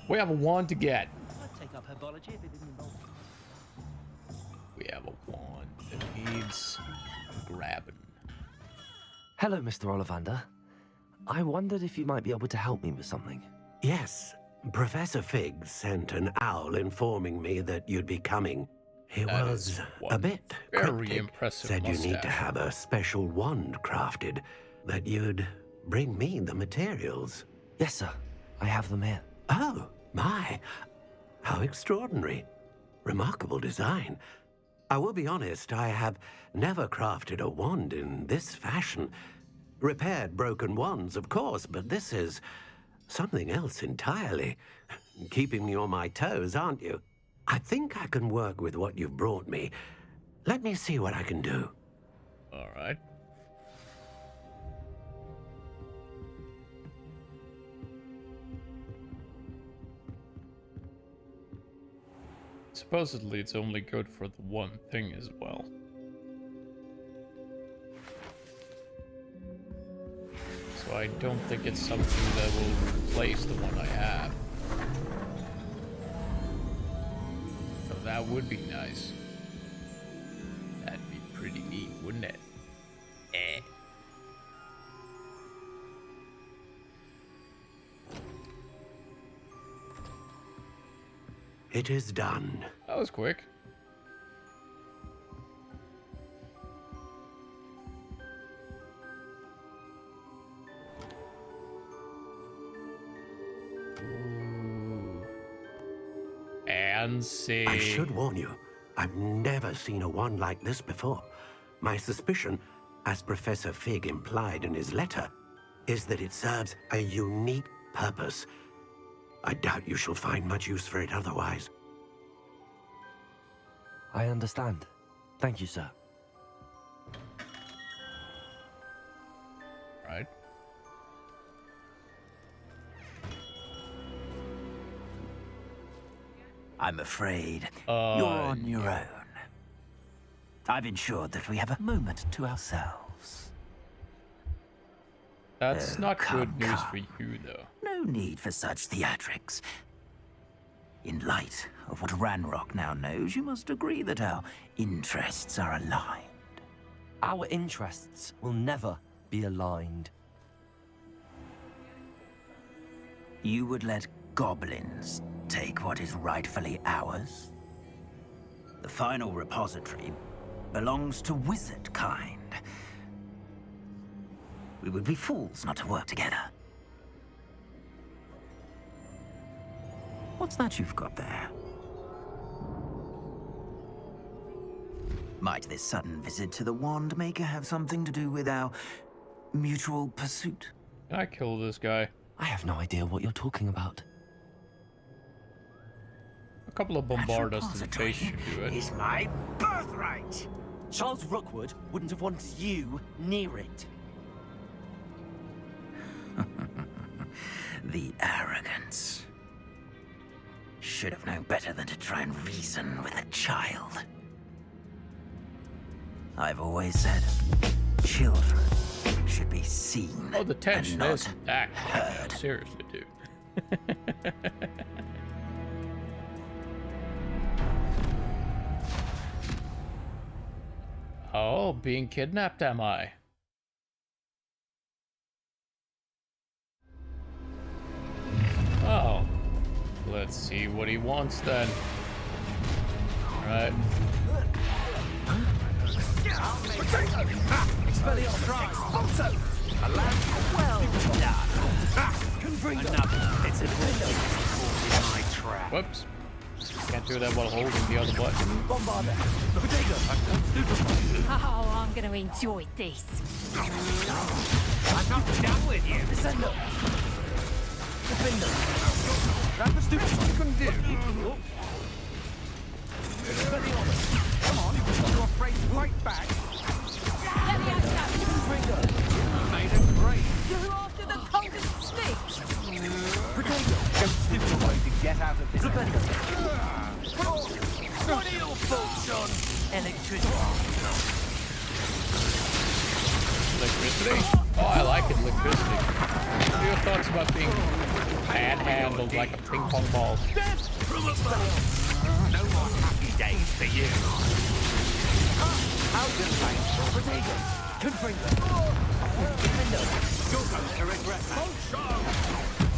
We have a wand to get. I'd take up herbology if it didn't involve. We have a wand that needs grabbing. Hello, Mr. Ollivander. I wondered if you might be able to help me with something. Yes, Professor Fig sent an owl informing me that you'd be coming. He That was is a one bit very cryptic. impressive Said you need to mustache. have a special wand crafted, that you'd bring me the materials. Yes, sir. I have them here. Oh, my. How extraordinary. Remarkable design. I will be honest, I have never crafted a wand in this fashion. Repaired broken wands, of course, but this is something else entirely. Keeping me on my toes, aren't you? I think I can work with what you've brought me. Let me see what I can do. All right. Supposedly, it's only good for the one thing as well. So I don't think it's something that will replace the one I have. So that would be nice. That'd be pretty neat, wouldn't it? Eh. It is done. That was quick. Ooh. And see. I should warn you, I've never seen a wand like this before. My suspicion, as Professor Fig implied in his letter, is that it serves a unique purpose. I doubt you shall find much use for it otherwise. I understand. Thank you, sir. Right. I'm afraid you're on your own. I've ensured that we have a moment to ourselves. That's not good come, news come. for you, though. No need for such theatrics. In light of what Ranrock now knows, you must agree that our interests are aligned. Our interests will never be aligned. You would let goblins take what is rightfully ours? The final repository belongs to wizard kind. We would be fools not to work together. What's that you've got there? Might this sudden visit to the Wand Maker have something to do with our mutual pursuit? Can I kill this guy? I have no idea what you're talking about. A couple of bombardas to the repository face should do it. is my birthright! Charles Rookwood wouldn't have wanted you near it. The arrogance. Should have known better than to try and reason with a child. I've always said, children should be seen Oh, the tension and is not that. heard. Seriously, dude. Oh, being kidnapped, am I? Oh. Let's see what he wants then. Alright. Whoops. Can't do that while holding the other button. Oh, I'm gonna enjoy this. I'm not done with you. Descender! Defender! That's the stupid you can do! Come on, you're afraid to fight back? Let me out now. You made him great! You're after the conquered snitch. Potato! Go stupid way to get out of this. Defender! What are your thoughts on electricity? Electricity? Oh, I like it, electricity. What are your thoughts about being manhandled like a ping pong ball. From above. No more happy days for you. How delightful. Potato. Confringo. Defender. You're going to regret that.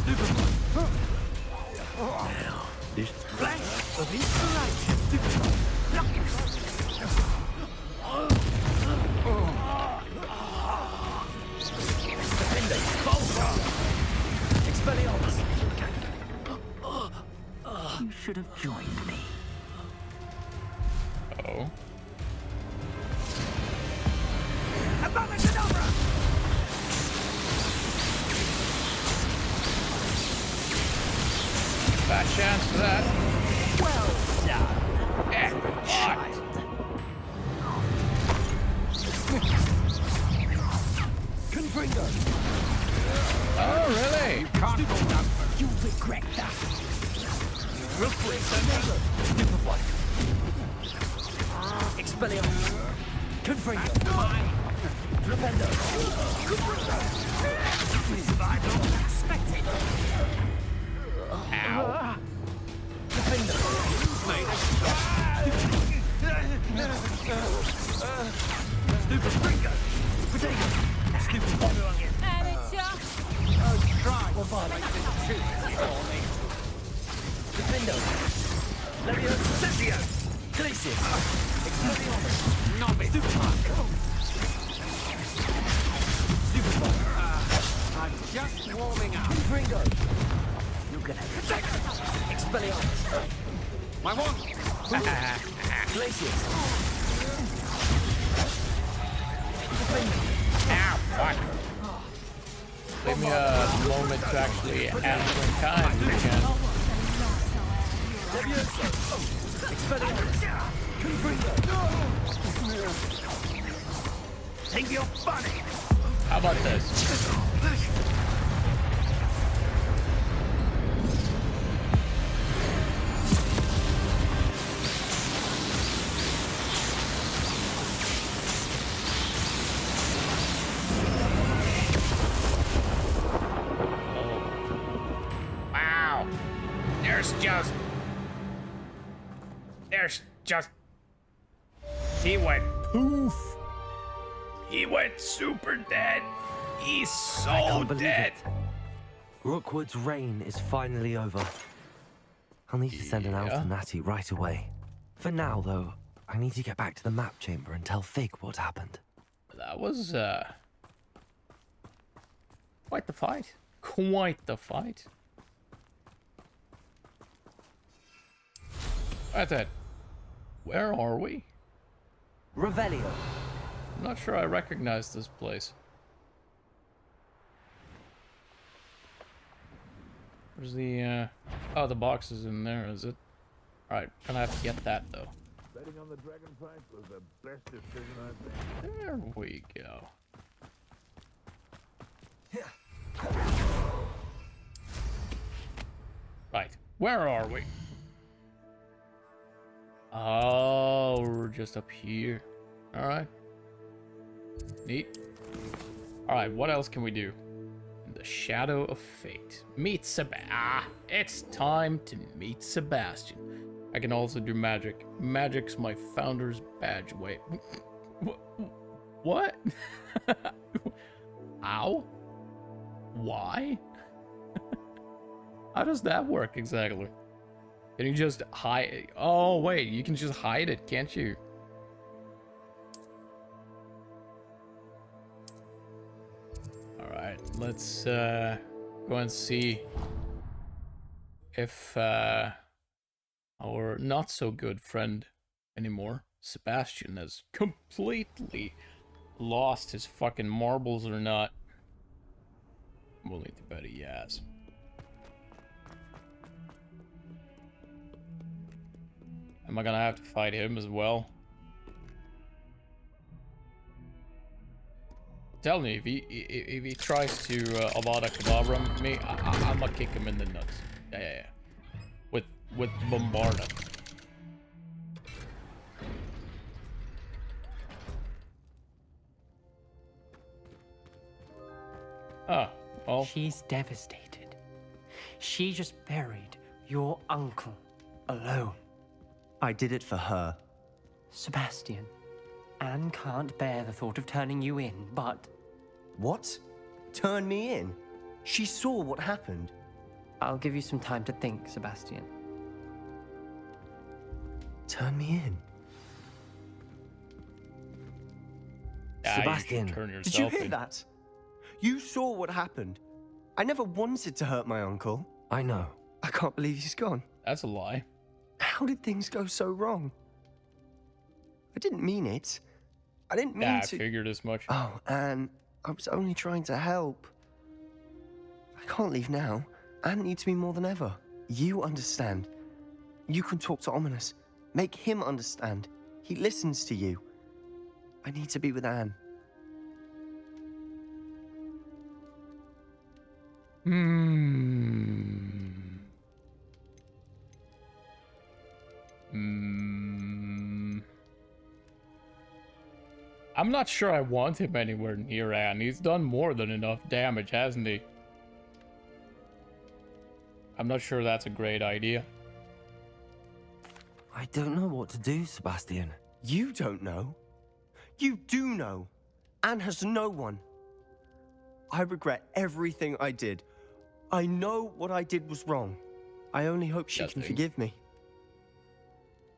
Stupid. Now, this flash of inspiration. Defender. Expelliarmus. You should have joined me. Oh. Abracadabra! Bad chance for that. Well done. Fuck. Confringo. Oh, really? Can't go down. You'll regret that. Replace another. Stupid one. Expelliarmus. Confringo. Tremendo. Spectator. Ow. Defender. Stupid Fringo. Potato. Stupid one. Amateur. Try. Well, like this too. Defender. Levio. Glacius. Expelliarmus. Novice. Stupid one. Stupid one. I'm just warming up. Confringo. You're gonna protect. Expelliarmus. My one. Glacius. Ow, fuck. Give me a moment to actually answer in time, you can. Levioso. Expelliarmus. Confringo. Take your bunny. How about this? Wow. There's just... He went poof. He went super dead. He's so Can't believe dead. it. Rookwood's reign is finally over. I'll need to send an owl Yeah. to Natty right away. For now, though, I need to get back to the map chamber and tell Fig what happened. That was, quite the fight. Quite the fight. That's it. Where are we? Revelio. I'm not sure I recognize this place. Where's the, oh, the box is in there, is it? Alright, gonna have to get that, though. Betting on the dragon fight was the best decision I've made. There we go. Right, where are we? Oh, we're just up here. Alright. Neat. Alright, what else can we do? In the shadow of fate. Meet it's time to meet Sebastian. I can also do magic. Magic's my founder's badge. Wait. What? Ow? Why? How does that work exactly? Can you just hide? Oh, wait, you can just hide it, can't you? Alright, let's go and see if our not so good friend anymore, Sebastian, has completely lost his fucking marbles or not. I'm willing to bet he has. Am I gonna have to fight him as well? Tell me, if he tries to Avada Kedavra me, I'm gonna kick him in the nuts. Yeah. With Bombarda. Oh, well. She's devastated. She just buried your uncle alone. I did it for her. Sebastian, Anne can't bear the thought of turning you in, but... What? Turn me in? She saw what happened. I'll give you some time to think, Sebastian. Turn me in? Ah, you should Sebastian, turn Did you yourself hear in. that? You saw what happened. I never wanted to hurt my uncle. I know. I can't believe he's gone. That's a lie. How did things go so wrong? I didn't mean it. I didn't mean Yeah, I to... figured as much. Oh, Anne, I was only trying to help. I can't leave now. Anne needs me more than ever. You understand. You can talk to Ominous. Make him understand. He listens to you. I need to be with Anne. I'm not sure I want him anywhere near Anne. He's done more than enough damage, hasn't he? I'm not sure that's a great idea. I don't know what to do, Sebastian. You don't know. You do know. Anne has no one. I regret everything I did. I know what I did was wrong. I only hope she can Justin. forgive me.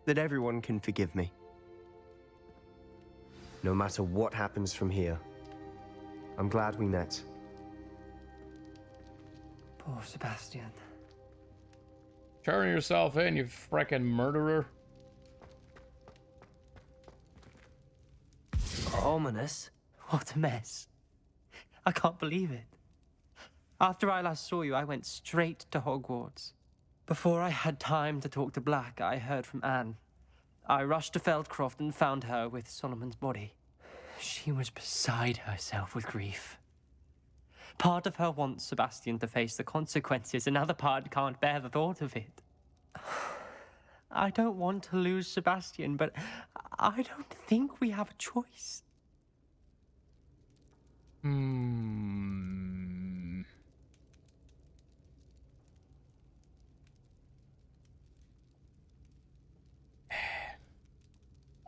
That everyone can forgive me. No matter what happens from here, I'm glad we met. Poor Sebastian. Turn yourself in, you frickin' murderer. Ominous? What a mess. I can't believe it. After I last saw you, I went straight to Hogwarts. Before I had time to talk to Black, I heard from Anne. I rushed to Feldcroft and found her with Solomon's body. She was beside herself with grief. Part of her wants Sebastian to face the consequences, another part can't bear the thought of it. I don't want to lose Sebastian, but I don't think we have a choice.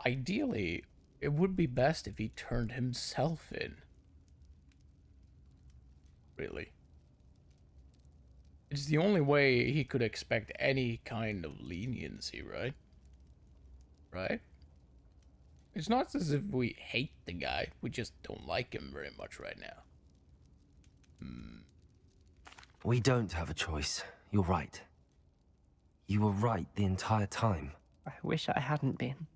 Ideally, it would be best if he turned himself in. Really. It's the only way he could expect any kind of leniency, right? Right? It's not as if we hate the guy, we just don't like him very much right now. We don't have a choice. You're right. You were right the entire time. I wish I hadn't been.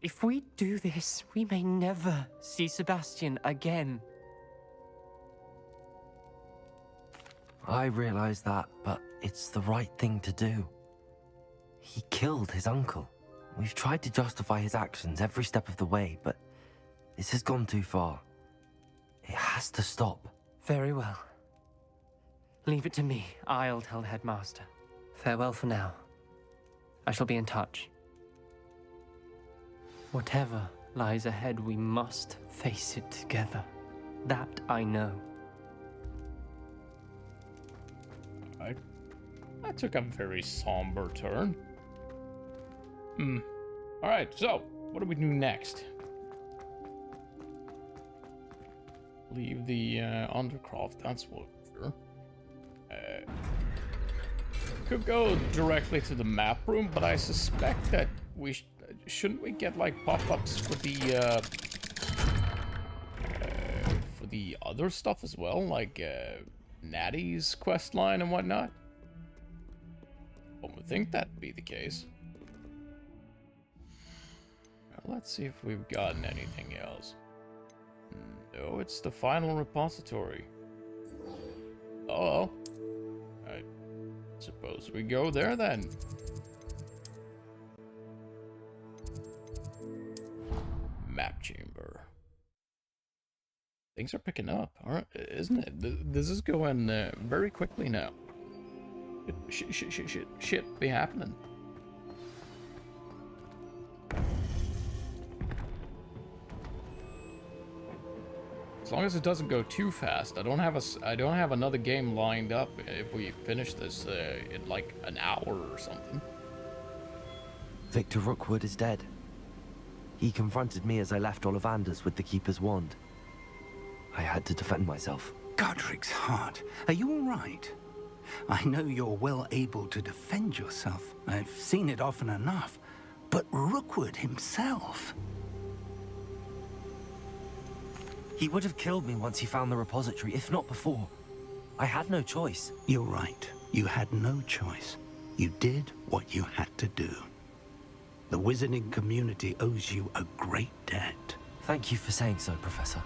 If we do this, we may never see Sebastian again. I realize that, but it's the right thing to do. He killed his uncle. We've tried to justify his actions every step of the way, but this has gone too far. It has to stop. Very well. Leave it to me. I'll tell the headmaster. Farewell for now. I shall be in touch. Whatever lies ahead, we must face it together. That I know. That took a very somber turn. Alright, so, what do we do next? Leave the Undercroft, that's what sure. Could go directly to the map room, but I suspect that we shouldn't we get like pop-ups for the other stuff as well, like Natty's quest line and whatnot. One would think that'd be the case. Now, let's see if we've gotten anything else. No, it's the final repository. Oh, I suppose we go there then. Map chamber. Things are picking up, aren't? Isn't it? This is going very quickly now. Shit be happening. As long as it doesn't go too fast. I don't have another game lined up if we finish this in like an hour or something. Victor Rookwood is dead. He confronted me as I left Ollivander's with the Keeper's wand. I had to defend myself. Godric's heart. Are you all right? I know you're well able to defend yourself. I've seen it often enough. But Rookwood himself... He would have killed me once he found the repository, if not before. I had no choice. You're right. You had no choice. You did what you had to do. The wizarding community owes you a great debt. Thank you for saying so, Professor.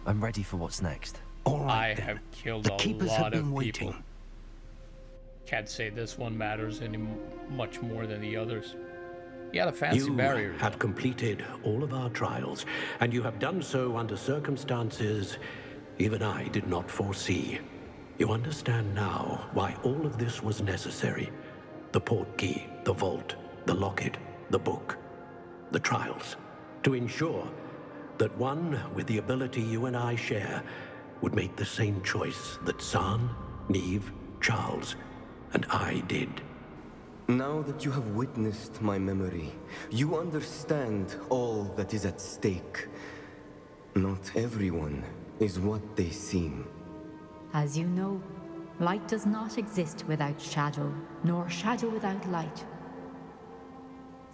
I'm ready for what's next. All right, I have killed the a Keepers lot have of been people. waiting. Can't say this one matters any much more than the others. He had a fancy barrier. You have completed all of our trials, and you have done so under circumstances even I did not foresee. You understand now why all of this was necessary. The portkey, the vault, the locket, the book, the trials. To ensure that one with the ability you and I share would make the same choice that San, Neve, Charles, and I did. Now that you have witnessed my memory, you understand all that is at stake. Not everyone is what they seem. As you know, light does not exist without shadow, nor shadow without light.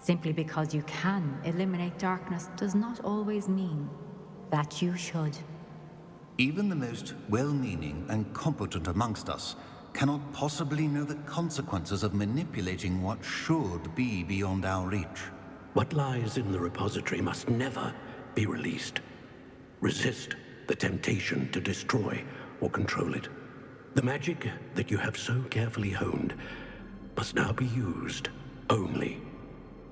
Simply because you can eliminate darkness does not always mean that you should. Even the most well-meaning and competent amongst us cannot possibly know the consequences of manipulating what should be beyond our reach. What lies in the repository must never be released. Resist the temptation to destroy or control it. The magic that you have so carefully honed must now be used only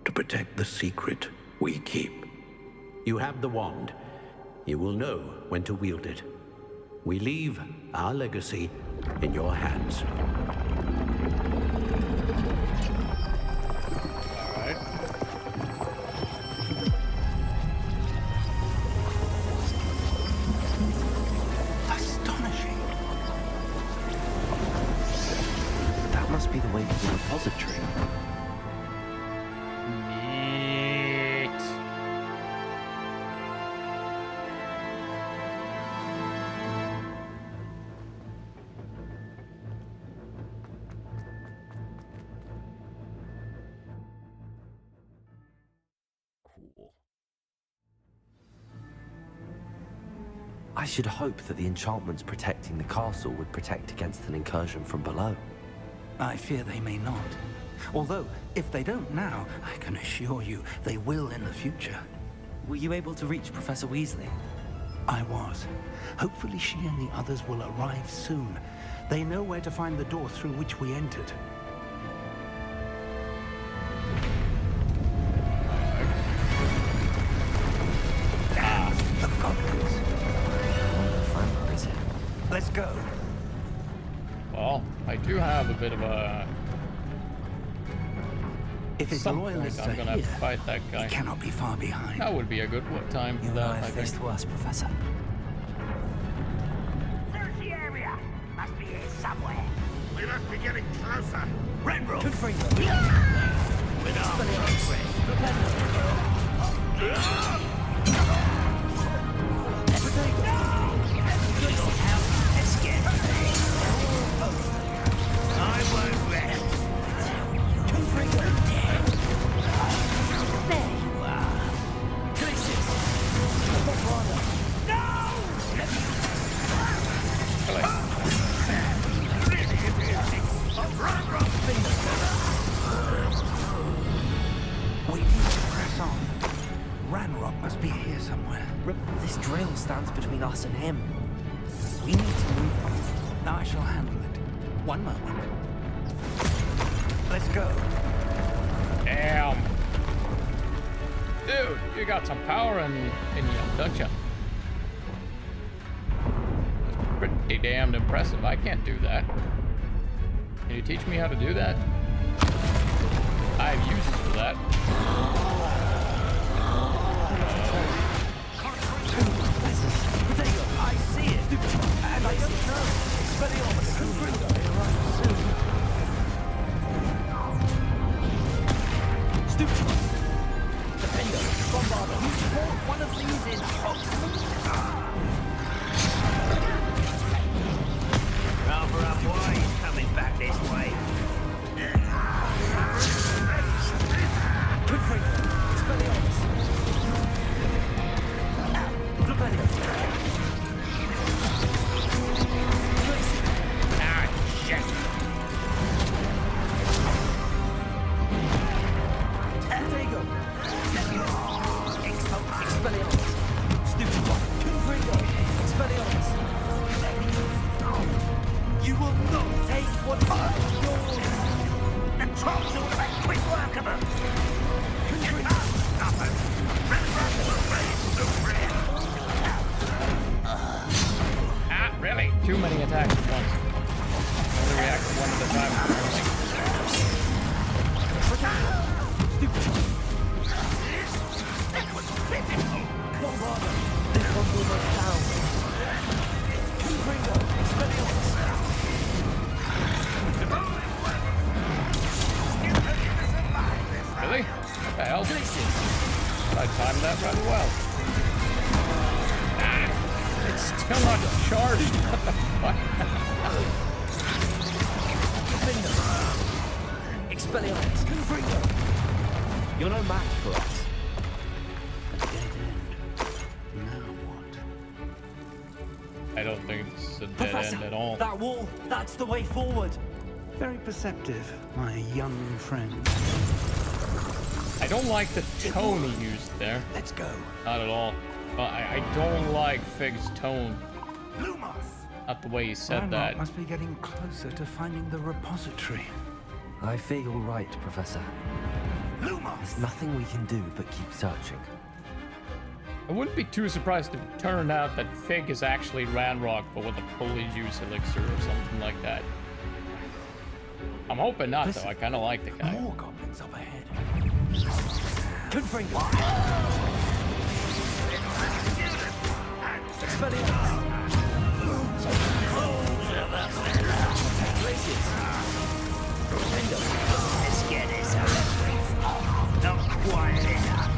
to protect the secret we keep. You have the wand. You will know when to wield it. We leave our legacy in your hands. All right. Astonishing. That must be the way to the repository. Neat. Cool. I should hope that the enchantments protecting the castle would protect against an incursion from below. I fear they may not. Although, if they don't now, I can assure you they will in the future. Were you able to reach Professor Weasley? I was. Hopefully she and the others will arrive soon. They know where to find the door through which we entered. The goblins. Let's go. Well, I do have a bit of a... If his Some point loyalists I'm are gonna have here, to fight that guy. he cannot be far behind. That would be a good time for You and that, I I have faced think. worse, Professor. There's the area. Must be here somewhere. We must be getting closer. Renro! With our I won't rest. There you are. We need to press on. Ranrock must be here somewhere. This drill stands between us and him. We need to move on. I shall handle it. One moment. Let's go. Damn. Dude, you got some power in you, don't you? Pretty damn impressive. I can't do that. Can you teach me how to do that? I have uses for that. I see it. And I don't know. Expelliarmus. Confringo. Stupid. Defender. Bombarder. You fought one of these in Rather up wide coming back this way. Confringo. Expelliarmus. Defender. Ah, shit. There you go. Expelliarmus. Stupid one. Confringo. Expelliarmus. You will not take what is yours. The trolls will make quick work of them. Confringo. Ah, really? Too many attacks at once. Only react one at a time. Stupid. That was pitiful. Bombarder. This one's almost down. Confringo. Expelliarmus. Really? What the hell? I timed that rather well. Ah, it's still not charged. What the fuck? Defender. Expelliarmus. Confringo. You're no match for us. I don't think it's a dead Professor, end at all. That wall, that's the way forward. Very perceptive, my young friend. I don't like the tone he used there. Let's go. Not at all. I don't like Fig's tone. Lumos! Not the way he said Reinhardt that. must be getting closer to finding the repository. I fear you're right, Professor. Lumos! There's nothing we can do but keep searching. I wouldn't be too surprised if it turned out that Fig is actually Ranrock, but with a polyjuice elixir or something like that. I'm hoping not, though. I kind of like the guy. More goblins up ahead. Confringo. Expelliarmus. Places. Let's get this over. Not quite enough.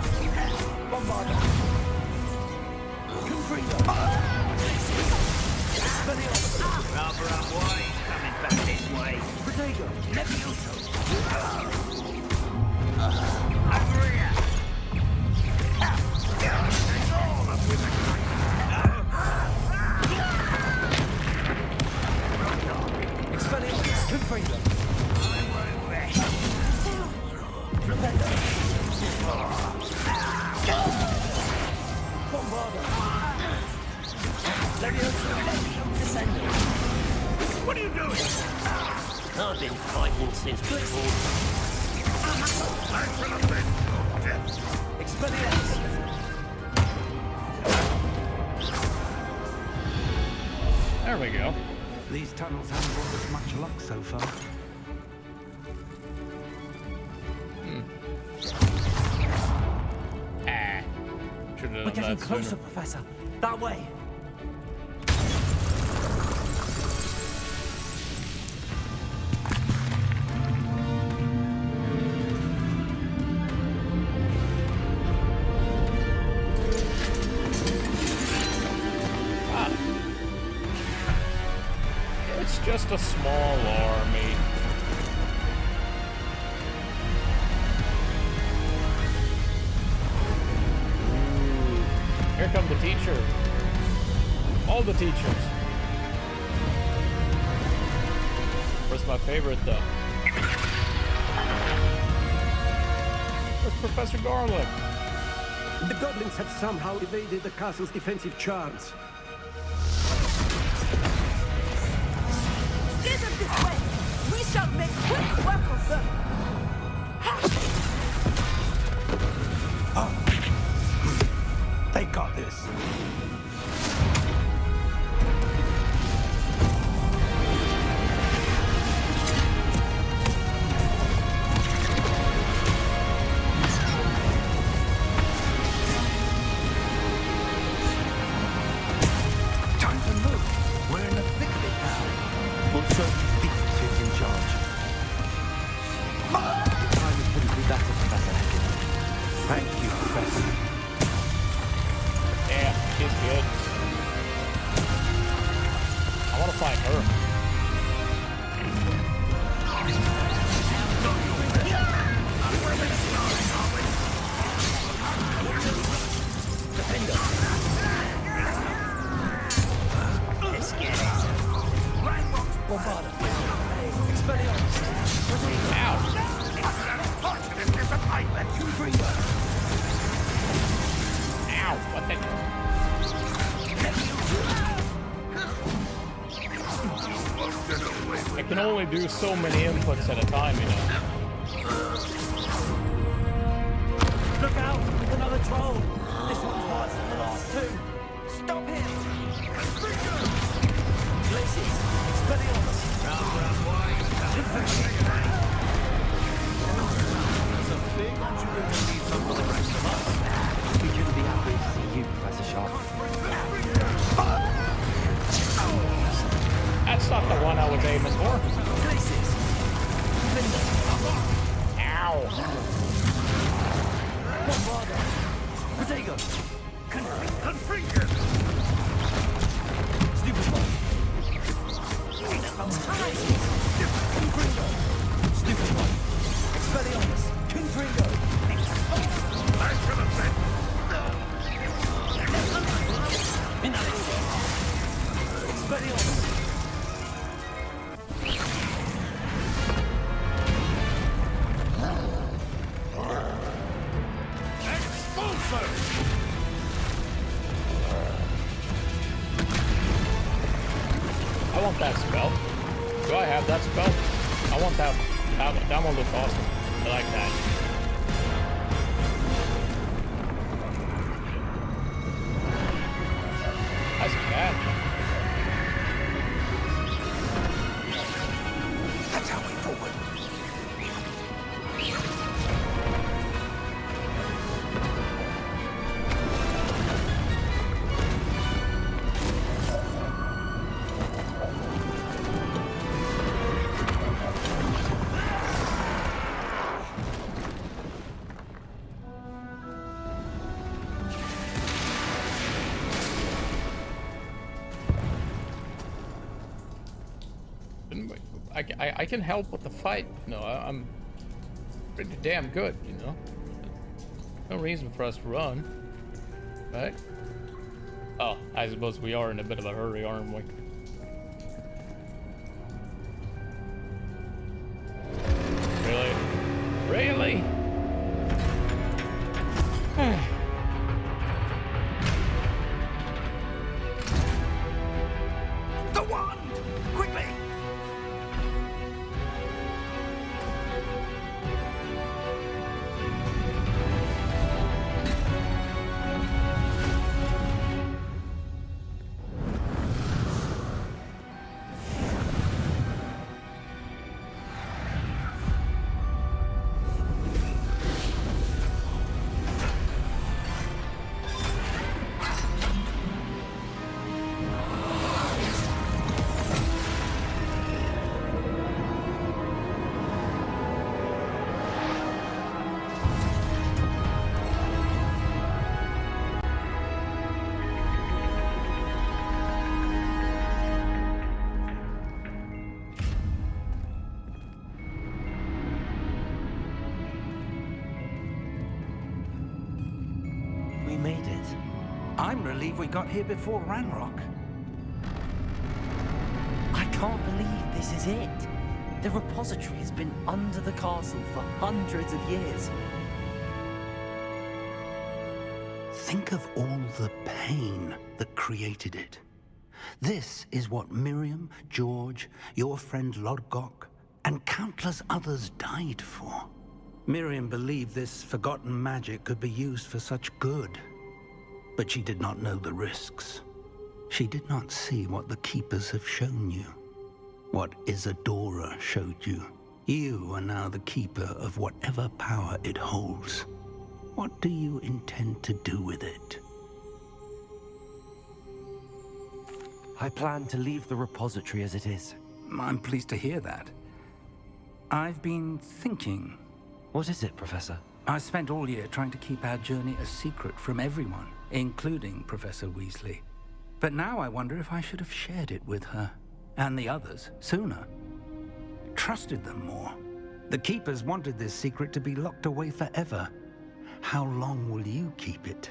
Bombarder. Confringo. Expelliarmus. Rather up wide, coming back this way. Protego. Levioso. Agria. Expelliarmus. Confringo. Protego. Bombarder. Levioso. Descending. What are you doing? I've been fighting since before. Expelliarmus. There we go. These tunnels haven't brought us much luck so far. Ah. Should have We're done getting that closer, sooner. Professor. That way. It's just a small army. Here come the teacher. All the teachers. Where's my favorite, though? Where's Professor Garlic? The goblins have somehow evaded the castle's defensive charms. Steer them this way. We shall make quick work of them. They got this. show these beasts who's in charge. Your timing couldn't be better, Professor Higgins. Thank you, Professor. Damn, she's good. I want to fight her. Ow, what the? I can only do so many inputs at a time, you know. Look out! Another troll! This one's worse than the last two! Stop him! Places! Expelliarmus! That's a big opportunity for the rest of us. We couldn't be happy to see you, Professor Sharp. That's not the one I was aiming for. Places! Ow! Bombarda! Protego! Confringo! Stupefy! Confringo! Stupefy! Expelliarmus! Confringo! Expelliarmus! I want that spell. Do I have that spell? I want that. That one looks awesome. I like that. That's a cat. That's our way forward. I can help with the fight. No, I'm pretty damn good, you know. No reason for us to run, right? Oh, I suppose we are in a bit of a hurry, aren't we? Really? Really? The wand! Quickly! We made it. I'm relieved we got here before Ranrock. I can't believe this is it. The repository has been under the castle for hundreds of years. Think of all the pain that created it. This is what Miriam, George, your friend Lodgok, and countless others died for. Miriam believed this forgotten magic could be used for such good, but she did not know the risks. She did not see what the Keepers have shown you, what Isadora showed you. You are now the Keeper of whatever power it holds. What do you intend to do with it? I plan to leave the repository as it is. I'm pleased to hear that. I've been thinking. What is it, Professor? I spent all year trying to keep our journey a secret from everyone, including Professor Weasley. But now I wonder if I should have shared it with her, and the others, sooner. Trusted them more. The Keepers wanted this secret to be locked away forever. How long will you keep it?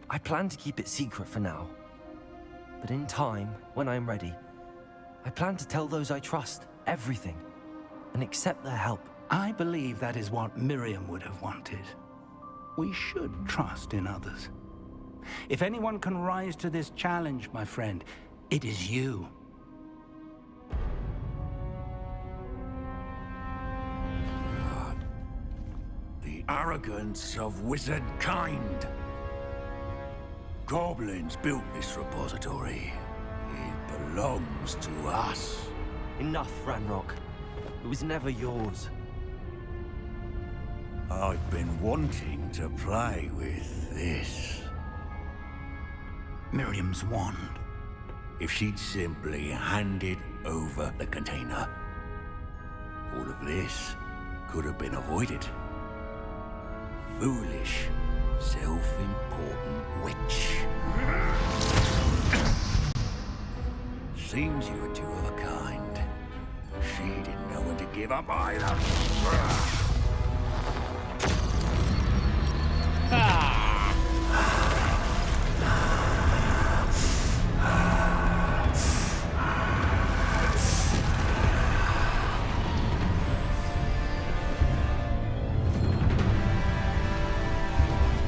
I plan to keep it secret for now. But in time, when I'm ready, I plan to tell those I trust everything and accept their help. I believe that is what Miriam would have wanted. We should trust in others. If anyone can rise to this challenge, my friend, it is you. The arrogance of wizard kind. Goblins built this repository. It belongs to us. Enough, Ranrock. It was never yours. I've been wanting to play with this. Miriam's wand. If she'd simply handed over the container, all of this could have been avoided. Foolish, self-important witch. Seems you were two of a kind. She didn't know when to give up either.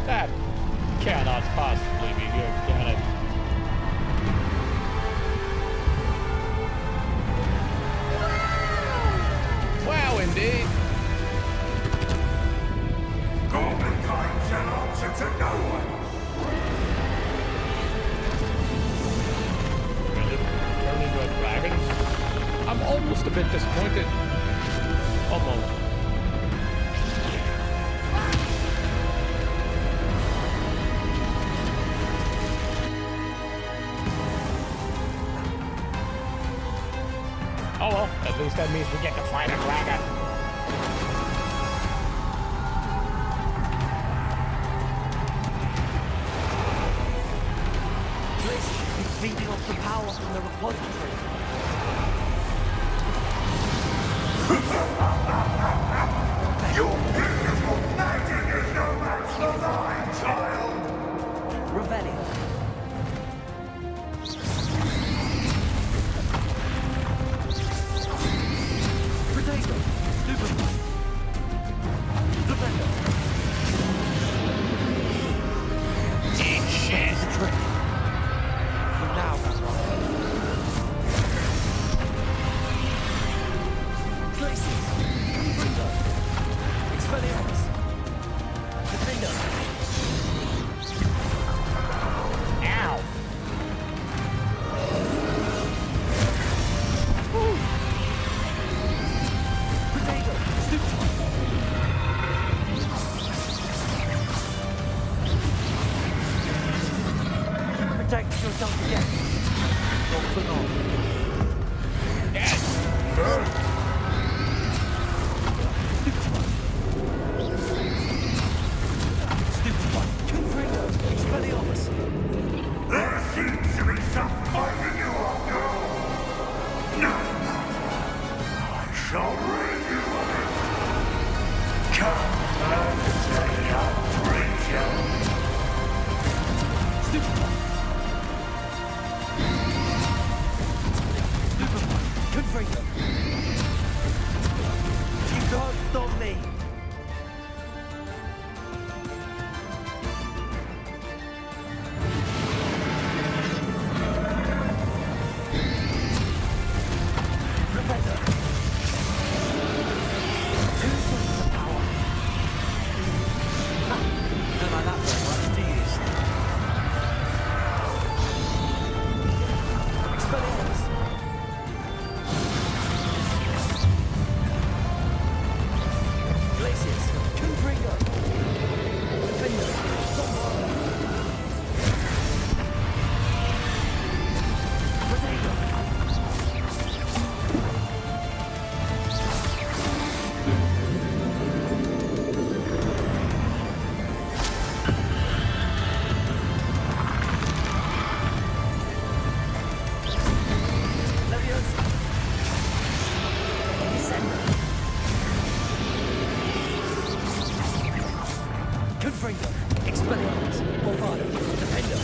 That cannot possibly be good, can it? Wow, indeed. Goblin kind shall answer to no one. Will it turn into a dragon? I'm almost a bit disappointed. Almost. Oh well, at least that means we get to fight a dragon. It's feeding off the power from the repository. Your beautiful magic is no match for mine, child. Revelio. Potato. Stupefy. Defender. Eat shit. The trick. For now, Ranrock. Glacius. Confringo. Expelliarmus. Defender. Ow. Potato. Stupefy. Protect yourself again. Not for long. Yes. Stupefy. Confringo. Expelliarmus. There seems to be some fighting you up, girl. No. I shall rid you of it. Come and take a creature. Stupefy. Stupefy. Confringo. You can't stop me. Glaciers, Bombardment, Defender.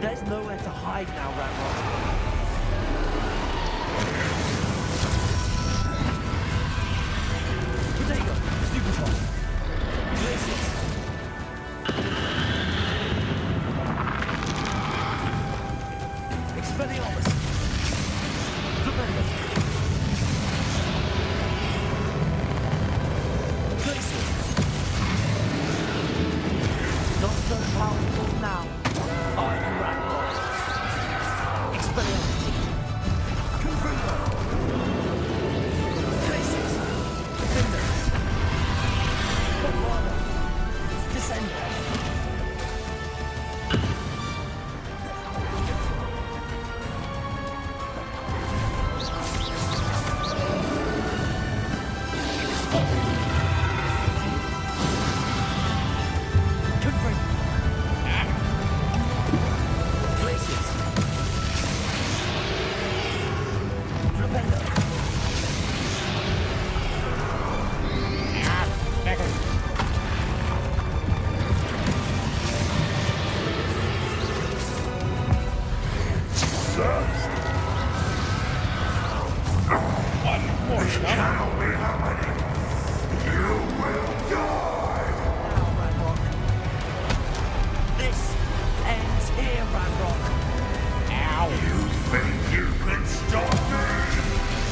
There's nowhere to hide now, Ramrock. Potato, Stupefy. Glaciers. Expelliarmus. Defender. Glaciers. Not so powerful now. Are you Ramrock? Expelliarmus. Confringo. Glaciers. Defender. Bombardment. Descender. This ends here, Ramrock. You think you can stop me?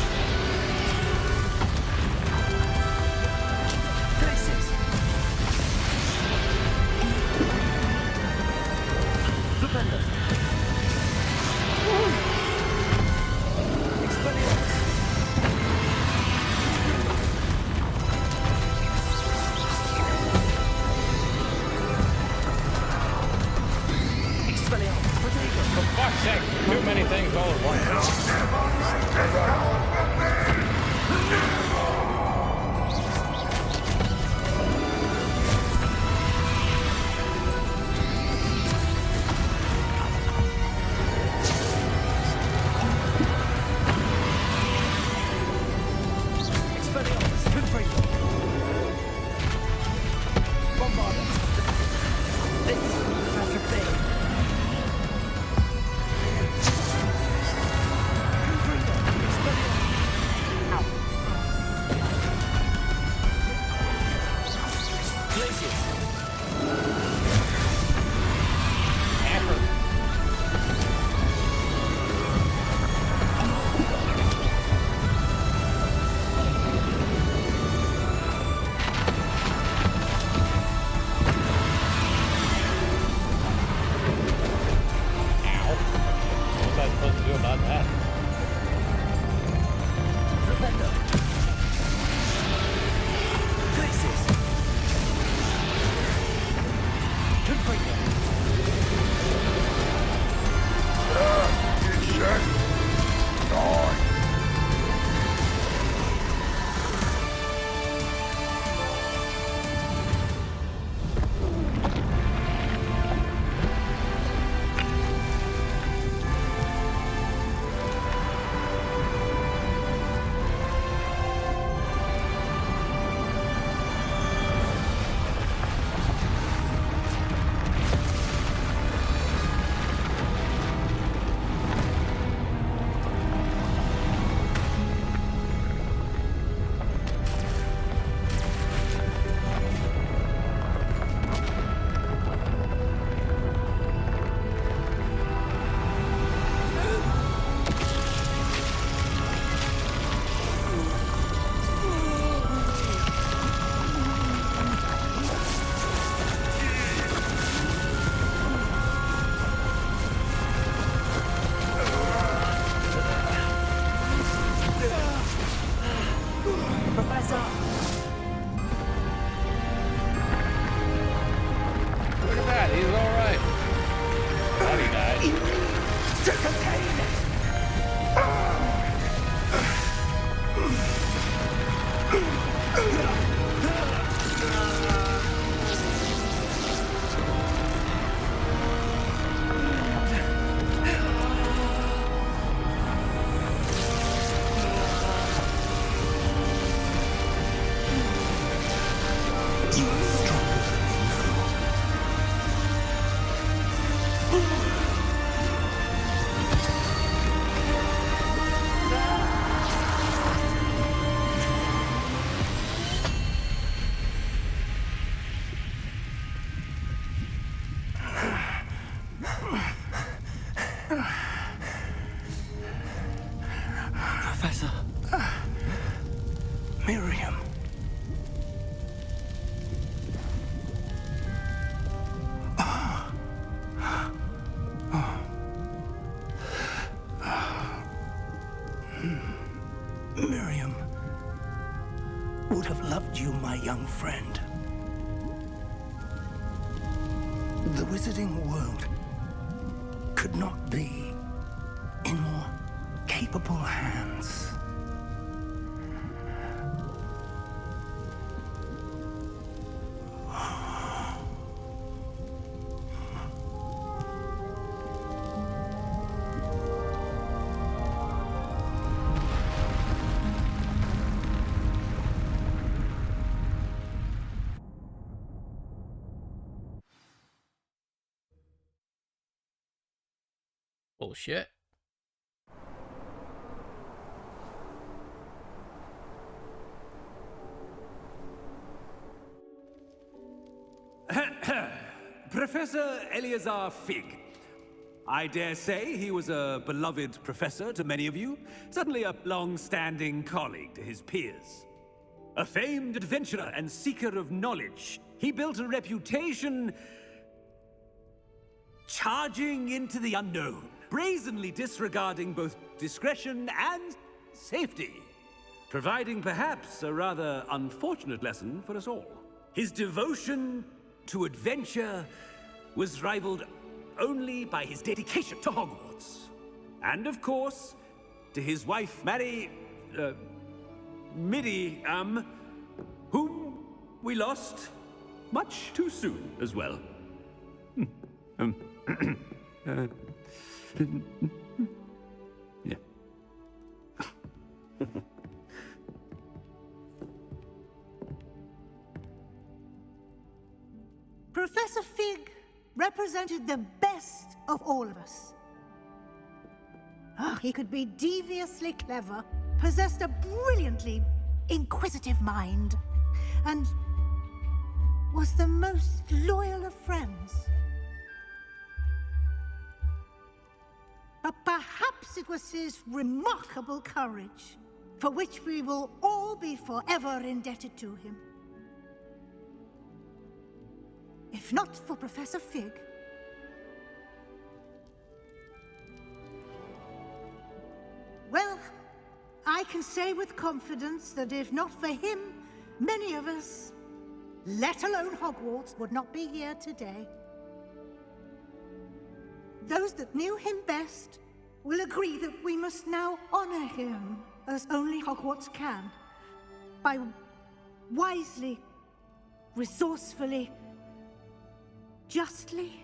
Professor. Miriam. Miriam would have loved you, my young friend. The wizarding world could not be in more capable hands. Bullshit. Professor Eleazar Fig. I dare say he was a beloved professor to many of you, certainly a long-standing colleague to his peers. A famed adventurer and seeker of knowledge, he built a reputation charging into the unknown, brazenly disregarding both discretion and safety, providing perhaps a rather unfortunate lesson for us all. His devotion to adventure was rivaled only by his dedication to Hogwarts. And of course, to his wife, Miriam, whom we lost much too soon as well. Yeah. Professor Fig represented the best of all of us. He could be deviously clever, possessed a brilliantly inquisitive mind, and was the most loyal of friends. But perhaps it was his remarkable courage, for which we will all be forever indebted to him. If not for Professor Fig, well, I can say with confidence that if not for him, many of us, let alone Hogwarts, would not be here today. Those that knew him best will agree that we must now honor him as only Hogwarts can, by wisely, resourcefully, justly,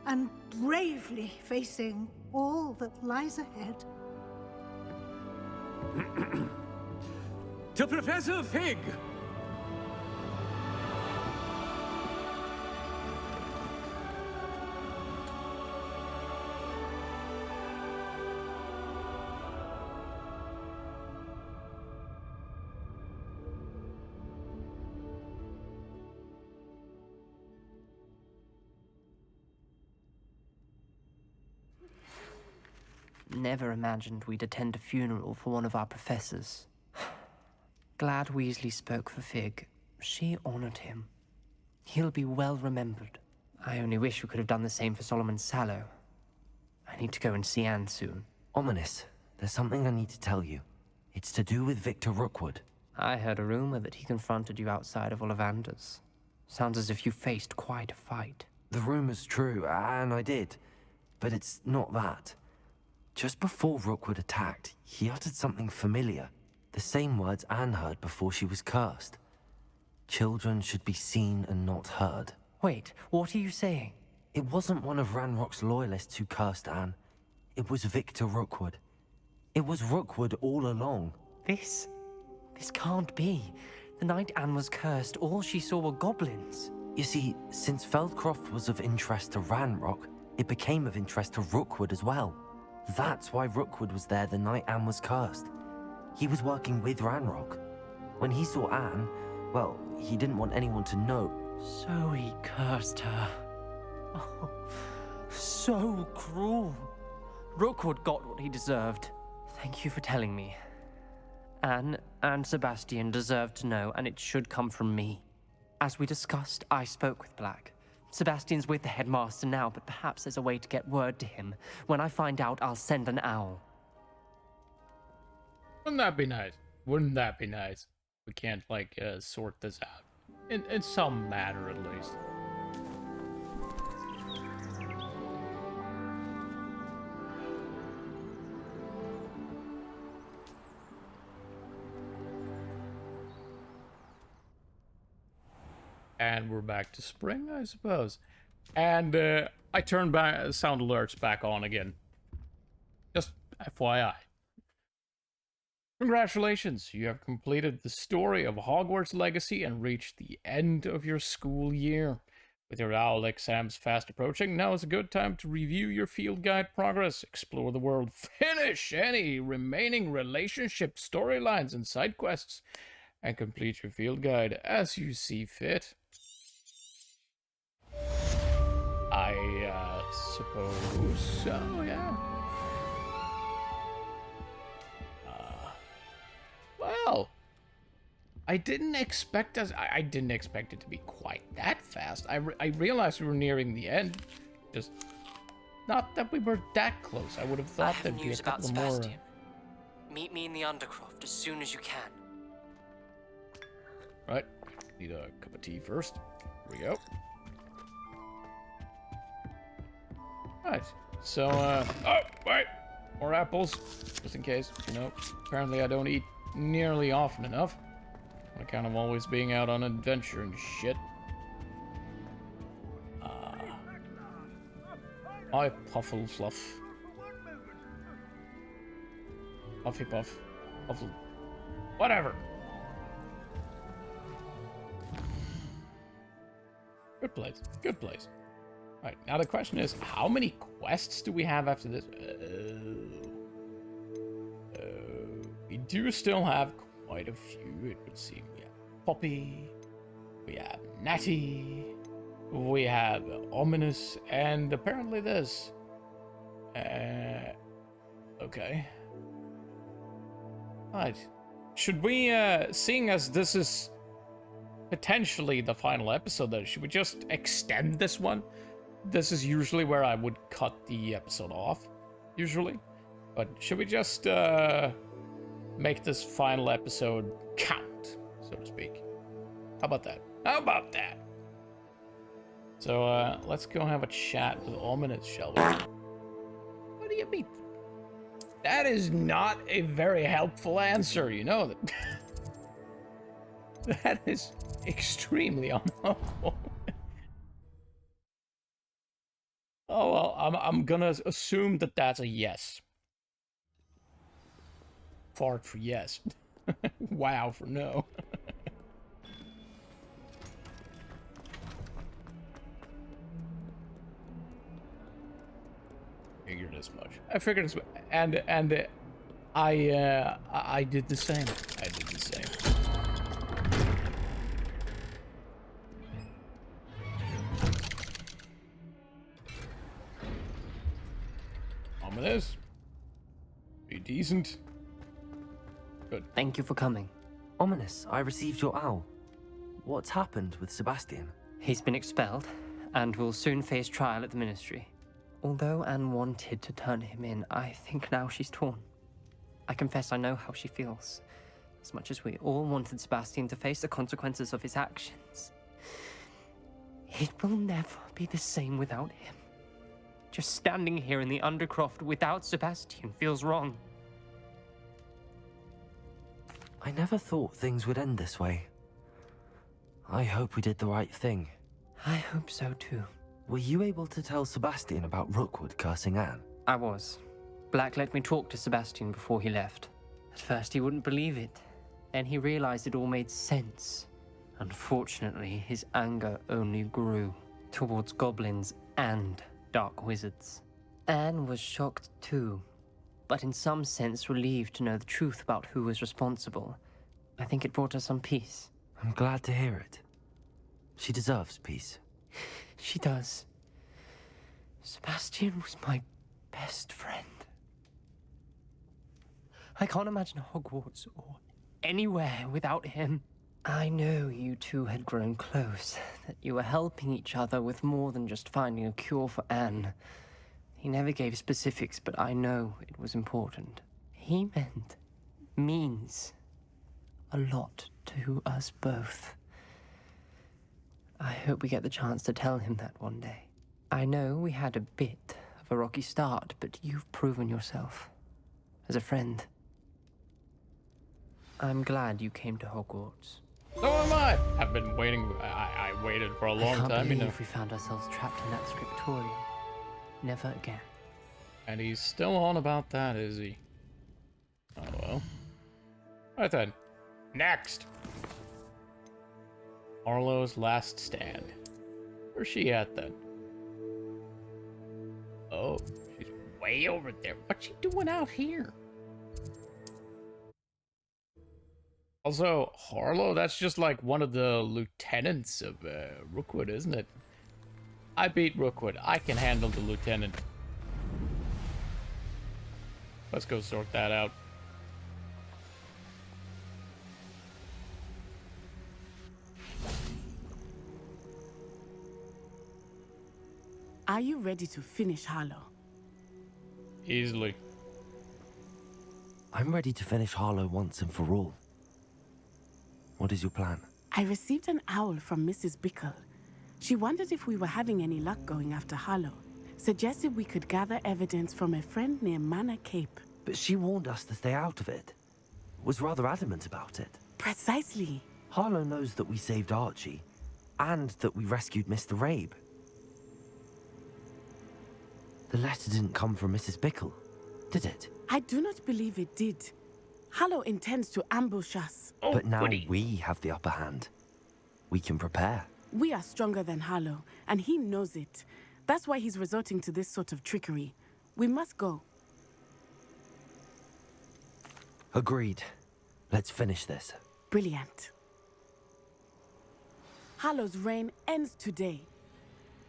and bravely facing all that lies ahead. To Professor Fig! Never imagined we'd attend a funeral for one of our professors. Glad Weasley spoke for Fig. She honored him. He'll be well remembered. I only wish we could have done the same for Solomon Sallow. I need to go and see Anne soon. Ominous, there's something I need to tell you. It's to do with Victor Rookwood. I heard a rumor that he confronted you outside of Ollivander's. Sounds as if you faced quite a fight. The rumor's true, and I did. But it's not that. Just before Rookwood attacked, he uttered something familiar. The same words Anne heard before she was cursed. Children should be seen and not heard. Wait, what are you saying? It wasn't one of Ranrock's loyalists who cursed Anne. It was Victor Rookwood. It was Rookwood all along. This can't be. The night Anne was cursed, all she saw were goblins. You see, since Feldcroft was of interest to Ranrock, it became of interest to Rookwood as well. That's why Rookwood was there the night Anne was cursed. He was working with Ranrock. When he saw Anne, well, he didn't want anyone to know. So he cursed her. Oh, so cruel. Rookwood got what he deserved. Thank you for telling me. Anne and Sebastian deserve to know, and it should come from me. As we discussed, I spoke with Black. Sebastian's with the headmaster now, but perhaps there's a way to get word to him. When I find out, I'll send an owl. Wouldn't that be nice? Wouldn't that be nice? We can't, like, sort this out. In some manner, at least. And we're back to spring, I suppose. And I turned back sound alerts back on again. Just FYI. Congratulations, you have completed the story of Hogwarts Legacy and reached the end of your school year. With your OWL exams fast approaching, now is a good time to review your field guide progress, explore the world, finish any remaining relationship storylines and side quests, and complete your field guide as you see fit. I suppose so, yeah. Well, I didn't expect I didn't expect it to be quite that fast. I realized we were nearing the end. Just not that we were that close. I would have thought there'd be a couple more. Meet me in the Undercroft as soon as you can. Right. Need a cup of tea first. Here we go. Right. So, oh, wait. More apples. Just in case, you know. Apparently I don't eat nearly often enough. On account of always being out on adventure and shit. I puffle fluff. Puffy puff. Puffle. Whatever. Good place. Good place. Right, now the question is, how many quests do we have after this? We do still have quite a few, it would seem. We have Poppy, we have Natty, we have Ominous, and apparently this. Okay. Right. Should we, seeing as this is potentially the final episode, though, should we just extend this one? This is usually where I would cut the episode off, usually. But should we just, make this final episode count, so to speak? How about that? How about that? So, let's go have a chat with Ominous, shall we? What do you mean? That is not a very helpful answer, you know that. That is extremely unhelpful. Oh, well, I'm gonna assume that that's a yes. Fart for yes. Wow for no. Figured as much. I figured as much. And I did the same. I did the same. Ominous. Be decent. Good. Thank you for coming. Ominous, I received your owl. What's happened with Sebastian? He's been expelled, and will soon face trial at the Ministry. Although Anne wanted to turn him in, I think now she's torn. I confess I know how she feels. As much as we all wanted Sebastian to face the consequences of his actions. It will never be the same without him. Just standing here in the Undercroft without Sebastian feels wrong. I never thought things would end this way. I hope we did the right thing. I hope so too. Were you able to tell Sebastian about Rookwood cursing Anne? I was. Black let me talk to Sebastian before he left. At first he wouldn't believe it. Then he realized it all made sense. Unfortunately, his anger only grew towards goblins and dark wizards. Anne was shocked too, but in some sense relieved to know the truth about who was responsible. I think it brought her some peace. I'm glad to hear it. She deserves peace. She does. Sebastian was my best friend. I can't imagine Hogwarts or anywhere without him. I know you two had grown close, that you were helping each other with more than just finding a cure for Anne. He never gave specifics, but I know it was important. He means a lot to us both. I hope we get the chance to tell him that one day. I know we had a bit of a rocky start, but you've proven yourself as a friend. I'm glad you came to Hogwarts. So am I. I've been waiting. I waited for a long I time, can't you know. believe we found ourselves trapped in that scriptorium. Never again. And he's still on about that, is he? Oh well. Alright then. Next. Arlo's last stand. Where's she at then? Oh, she's way over there. What's she doing out here? Also, Harlow, that's just like one of the lieutenants of Rookwood, isn't it? I beat Rookwood. I can handle the lieutenant. Let's go sort that out. Are you ready to finish Harlow? Easily. I'm ready to finish Harlow once and for all. What is your plan? I received an owl from Mrs. Bickle. She wondered if we were having any luck going after Harlow. Suggested we could gather evidence from a friend near Manor Cape. But she warned us to stay out of it. Was rather adamant about it. Precisely. Harlow knows that we saved Archie, and that we rescued Mr. Rabe. The letter didn't come from Mrs. Bickle, did it? I do not believe it did. Harlow intends to ambush us. Oh, but now goody. we have the upper hand. We can prepare. We are stronger than Harlow, and he knows it. That's why he's resorting to this sort of trickery. We must go. Agreed. Let's finish this. Brilliant. Harlow's reign ends today.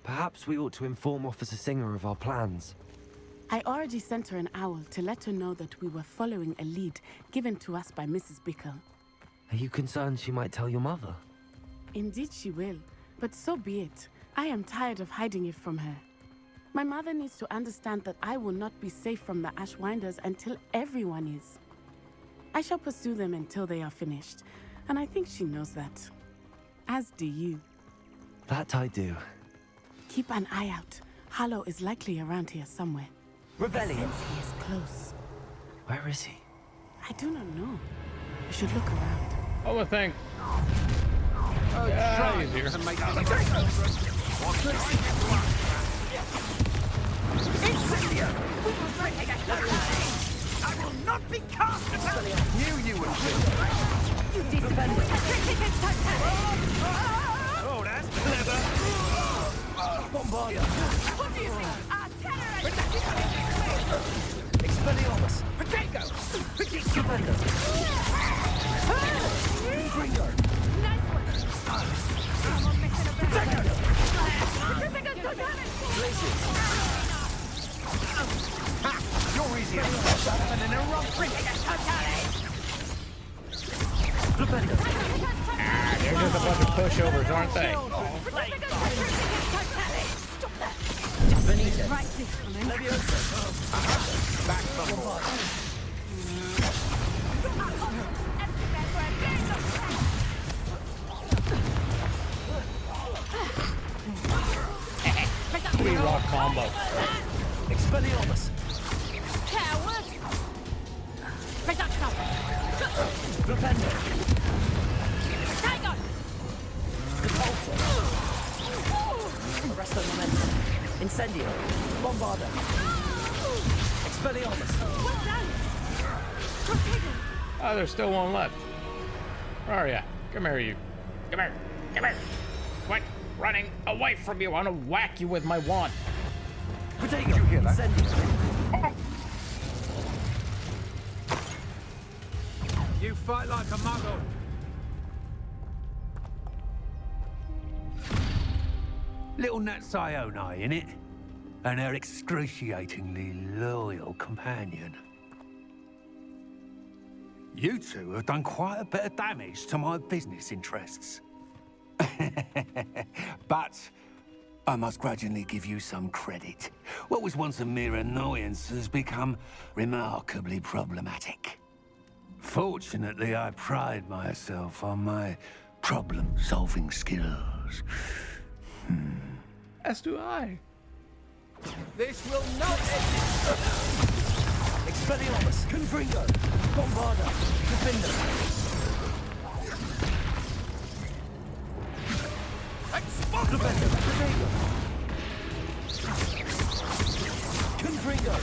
Perhaps we ought to inform Officer Singer of our plans. I already sent her an owl to let her know that we were following a lead given to us by Mrs. Bickle. Are you concerned she might tell your mother? Indeed she will, but so be it. I am tired of hiding it from her. My mother needs to understand that I will not be safe from the Ashwinders until everyone is. I shall pursue them until they are finished, and I think she knows that. As do you. That I do. Keep an eye out. Harlow is likely around here somewhere. Rebellion! I sense he is close. Where is he? I do not know. We should look around. Oh, a thing. Yeah, he's here. I will not be cast about! Knew you would do. You disbanded. Oh, that's clever! Bombardier! What do you think? Expelliarmus! Potato! Stupendo! Gringo! Nice one. Someone missing a bit. Glacius! You're easier than an eruption! Flipendo! Ah, they're just a bunch of pushovers, aren't they? Benitez! Right, this Leviosa! Back from board. Three rock combo. Expelliarmus! coward. Reduction. Flipendo! Tiger. Repulsor! Arresto momentum! Incendio! Bombarda! Expelliarmus! Well done. Oh, there's still one left. Where are ya? Come here, you. Come here. Come here. Quit running away from you. I want to whack you with my wand. Potato! You hear that? Oh. You fight like a muggle. Little Nat Sione, innit? And her excruciatingly loyal companion. You two have done quite a bit of damage to my business interests. But I must grudgingly give you some credit. What was once a mere annoyance has become remarkably problematic. Fortunately, I pride myself on my problem-solving skills. As do I. This will not end. Expelliarmus, Confringo, Bombarda, Defender. Defender, Protego. Confringo,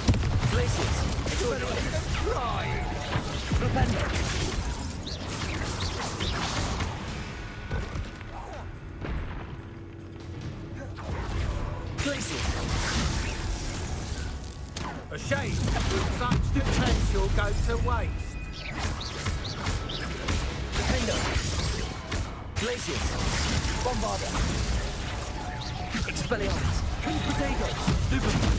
Glacius, Expelliarmus. Right. Defender. Glacius. A shame such potential go to waste. Defender. Glacius. Bombarda. Expelliarmus. Confringo.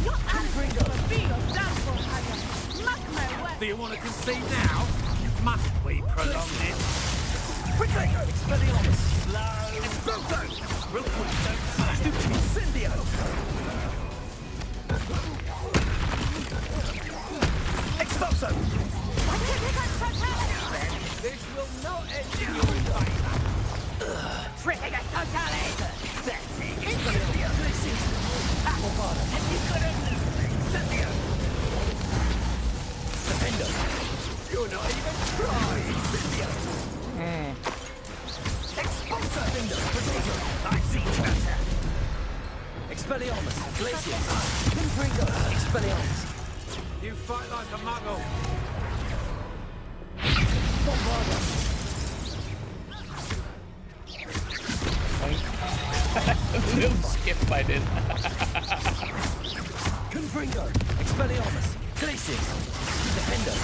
Your Confringo. eyes be your downfall, Haya. Mark my words. Do you want to concede now? Must we prolong it? Protego. Expelliarmus. Slow. Expulso. Real quick, don't stupid. Incendio. Expulso. This will not end in your favor. Tripping a totality. That's it. Incendio. Bombarda. Incendio. Defender. You're not even trying. Incendio. Expulso. Defender. Protego. I see better. Expelliarmus. Glacius. Confringo. Expelliarmus. You fight like a muggle. Bombarda. Little skip I did. Confringo. Expelliarmus. Glacius. Defender.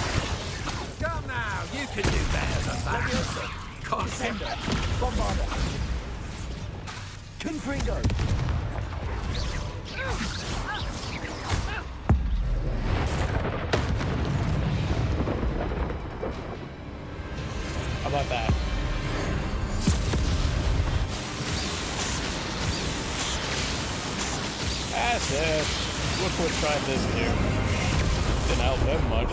Come now, you can do better than that. Leviosa. Defender. Bombarda. Confringo. How about that? That's it. Woodford tried this too. Didn't help them much.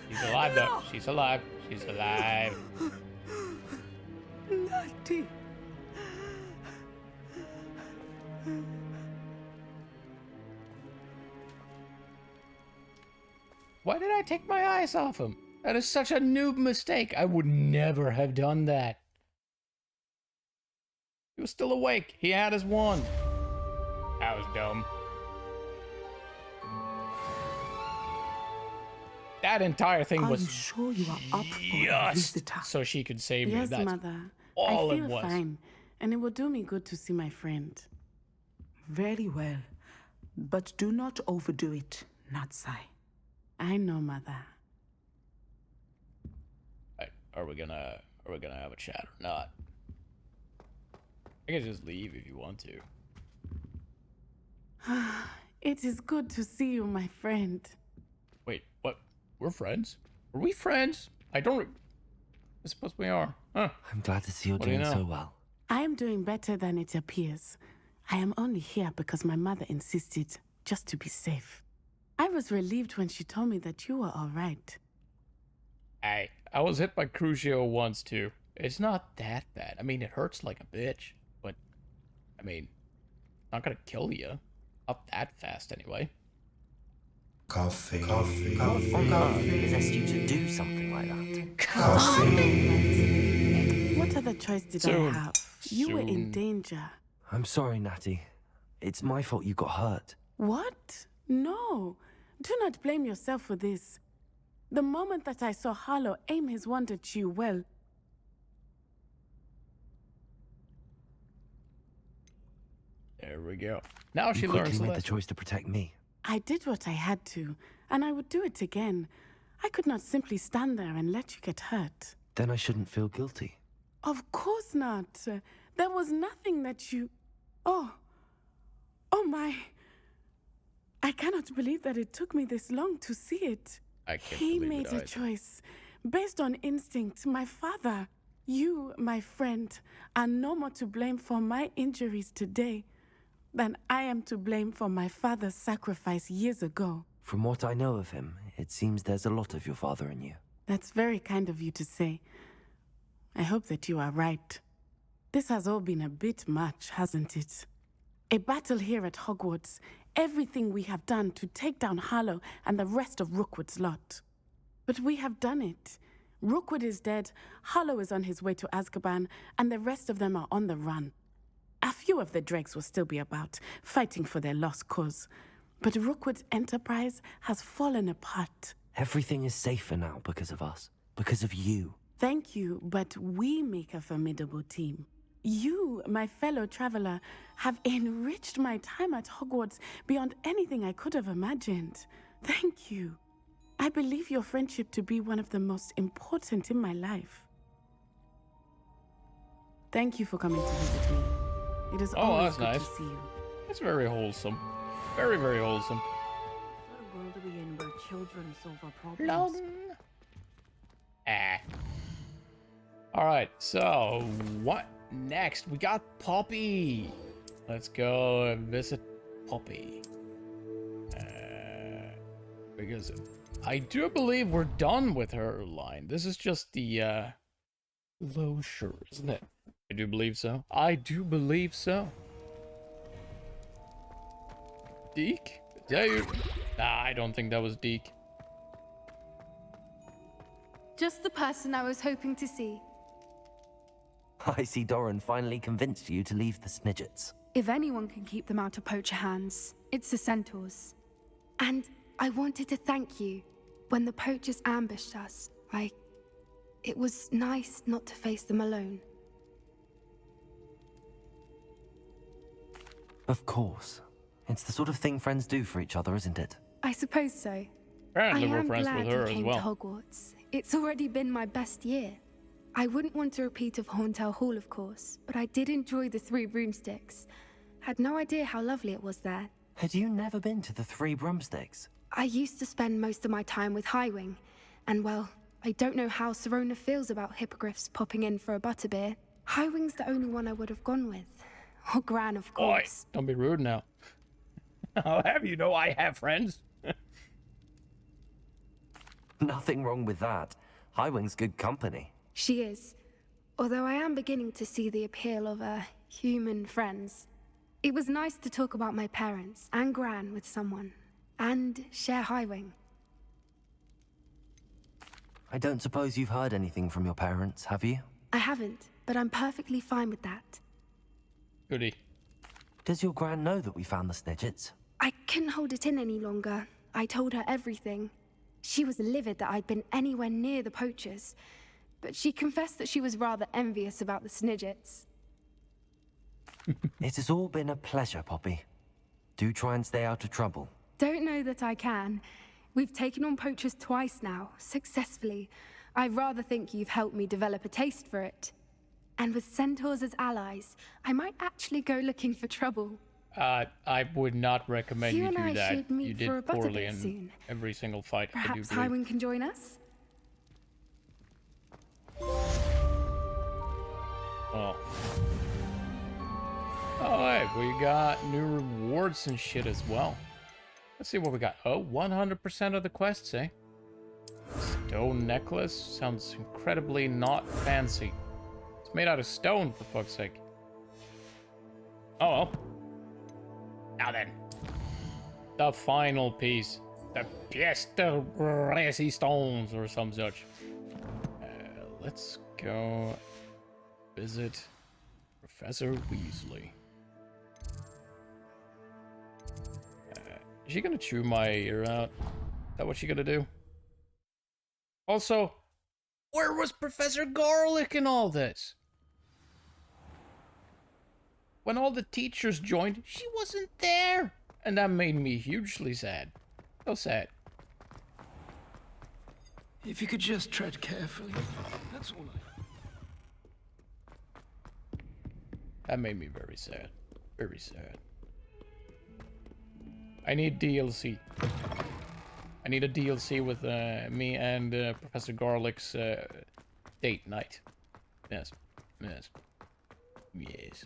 She's alive though. She's alive. She's alive. Natty. Why did I take my eyes off him? That is such a noob mistake. I would never have done that. He was still awake. He had his wand. That was dumb. That entire thing Are was you sure you are up for a just visitor? so she could save me. Yes, That's Mother. all I it feel was. fine, and it will do me good to see my friend. Very well. But do not overdo it, Natsai. I know, Mother. Right, are we gonna have a chat or not? I can just leave if you want to. It is good to see you, my friend. Wait, what? We're friends? Are we friends? I suppose we are. Huh. I'm glad to see you're What do you doing know? so well. I am doing better than it appears. I am only here because my mother insisted, just to be safe. I was relieved when she told me that you were all right. I was hit by Crucio once too. It's not that bad. I mean, it hurts like a bitch, but I mean, not gonna kill you. Not that fast anyway. Coffee. What on earth possessed you to do something like that? What other choice did I Soon. have? You were in Soon. danger. I'm sorry, Natty. It's my fault you got hurt. What? No. Do not blame yourself for this. The moment that I saw Harlow aim his wand at you, well... There we go. Now she You learns quickly the made the lesson. choice to protect me. I did what I had to, and I would do it again. I could not simply stand there and let you get hurt. Then I shouldn't feel guilty. Of course not. There was nothing that you... Oh my... I cannot believe that it took me this long to see it. I can't He believe made it a either. choice based on instinct. My father, you, my friend, are no more to blame for my injuries today than I am to blame for my father's sacrifice years ago. From what I know of him, it seems there's a lot of your father in you. That's very kind of you to say. I hope that you are right. This has all been a bit much, hasn't it? A battle here at Hogwarts, everything we have done to take down Harlow and the rest of Rookwood's lot. But we have done it. Rookwood is dead, Harlow is on his way to Azkaban, and the rest of them are on the run. A few of the dregs will still be about, fighting for their lost cause. But Rookwood's enterprise has fallen apart. Everything is safer now because of us. Because of you. Thank you, but we make a formidable team. You, my fellow traveler, have enriched my time at Hogwarts beyond anything I could have imagined. Thank you. I believe your friendship to be one of the most important in my life. Thank you for coming to visit me. It is always that's good nice. to see you. It's very wholesome. Very, very wholesome. What world are we in where children solve our problems? Alright, so what next? We got Poppy. Let's go visit Poppy. Because I do believe we're done with her line. This is just the closure, isn't it? I do believe so. I do believe so. Deke? Yeah, you... Nah, I don't think that was Deke. Just the person I was hoping to see. I see Doran finally convinced you to leave the Snidgets. If anyone can keep them out of poacher hands, it's the centaurs. And I wanted to thank you. When the poachers ambushed us, it was nice not to face them alone. Of course. It's the sort of thing friends do for each other, isn't it? I suppose so. Apparently I we're am friends glad with her you as came well. to Hogwarts. It's already been my best year. I wouldn't want a repeat of Horntail Hall, of course, but I did enjoy the Three Broomsticks. Had no idea how lovely it was there. Had you never been to the Three Broomsticks? I used to spend most of my time with Highwing, and well, I don't know how Serona feels about hippogriffs popping in for a butterbeer. Highwing's the only one I would have gone with. Or Gran, of course. Oi, don't be rude now. I'll have you know I have friends. Nothing wrong with that. Highwing's good company. She is. Although I am beginning to see the appeal of human friends. It was nice to talk about my parents and Gran with someone. And share Highwing. I don't suppose you've heard anything from your parents, have you? I haven't, but I'm perfectly fine with that. Goody. Does your Gran know that we found the Snidgets? I couldn't hold it in any longer. I told her everything. She was livid that I'd been anywhere near the poachers, but she confessed that she was rather envious about the Snidgets. It has all been a pleasure, Poppy. Do try and stay out of trouble. Don't know that I can. We've taken on poachers twice now, successfully. I rather think you've helped me develop a taste for it. And with centaurs as allies, I might actually go looking for trouble. I would not recommend You you and do I that. should meet You did for a poorly butterbeer in soon. every single fight. I do Perhaps believe. Highwing can join us? Oh. Oh, hey, we got new rewards and shit as well. Let's see what we got. Oh, 100% of the quests, eh? Stone necklace sounds incredibly not fancy. It's made out of stone, for fuck's sake. Oh well. Now then. The final piece. The pièce de résistance or some such. Let's go visit Professor Weasley. Is she gonna chew my ear out? Is that what she gonna do? Also, where was Professor Garlic in all this? When all the teachers joined, she wasn't there. And that made me hugely sad. So sad. If you could just tread carefully, that's all That made me very sad. Very sad. I need DLC. I need a DLC with me and Professor Garlic's date night. Yes. Yes. Yes.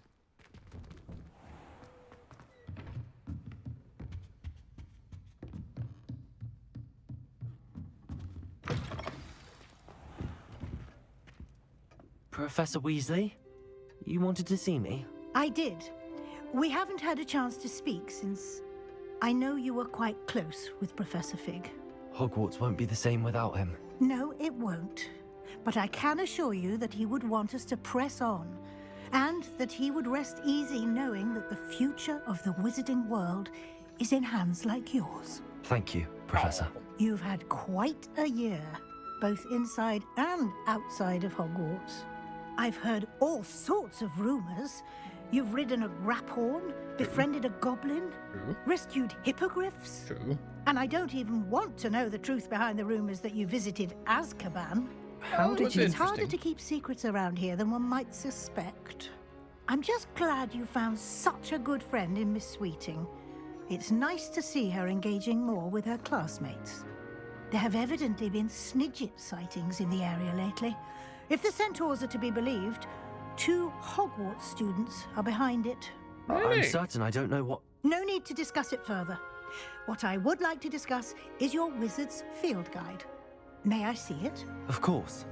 Professor Weasley, you wanted to see me? I did. We haven't had a chance to speak since I know you were quite close with Professor Fig. Hogwarts won't be the same without him. No, it won't. But I can assure you that he would want us to press on, and that he would rest easy knowing that the future of the wizarding world is in hands like yours. Thank you, Professor. You've had quite a year, both inside and outside of Hogwarts. I've heard all sorts of rumors. You've ridden a graphorn, befriended a goblin, rescued hippogriffs. True. And I don't even want to know the truth behind the rumors that you visited Azkaban. How did you... It's harder to keep secrets around here than one might suspect. I'm just glad you found such a good friend in Miss Sweeting. It's nice to see her engaging more with her classmates. There have evidently been Snidget sightings in the area lately. If the centaurs are to be believed, 2 Hogwarts students are behind it. Really? I'm certain I don't know what... No need to discuss it further. What I would like to discuss is your wizard's field guide. May I see it? Of course.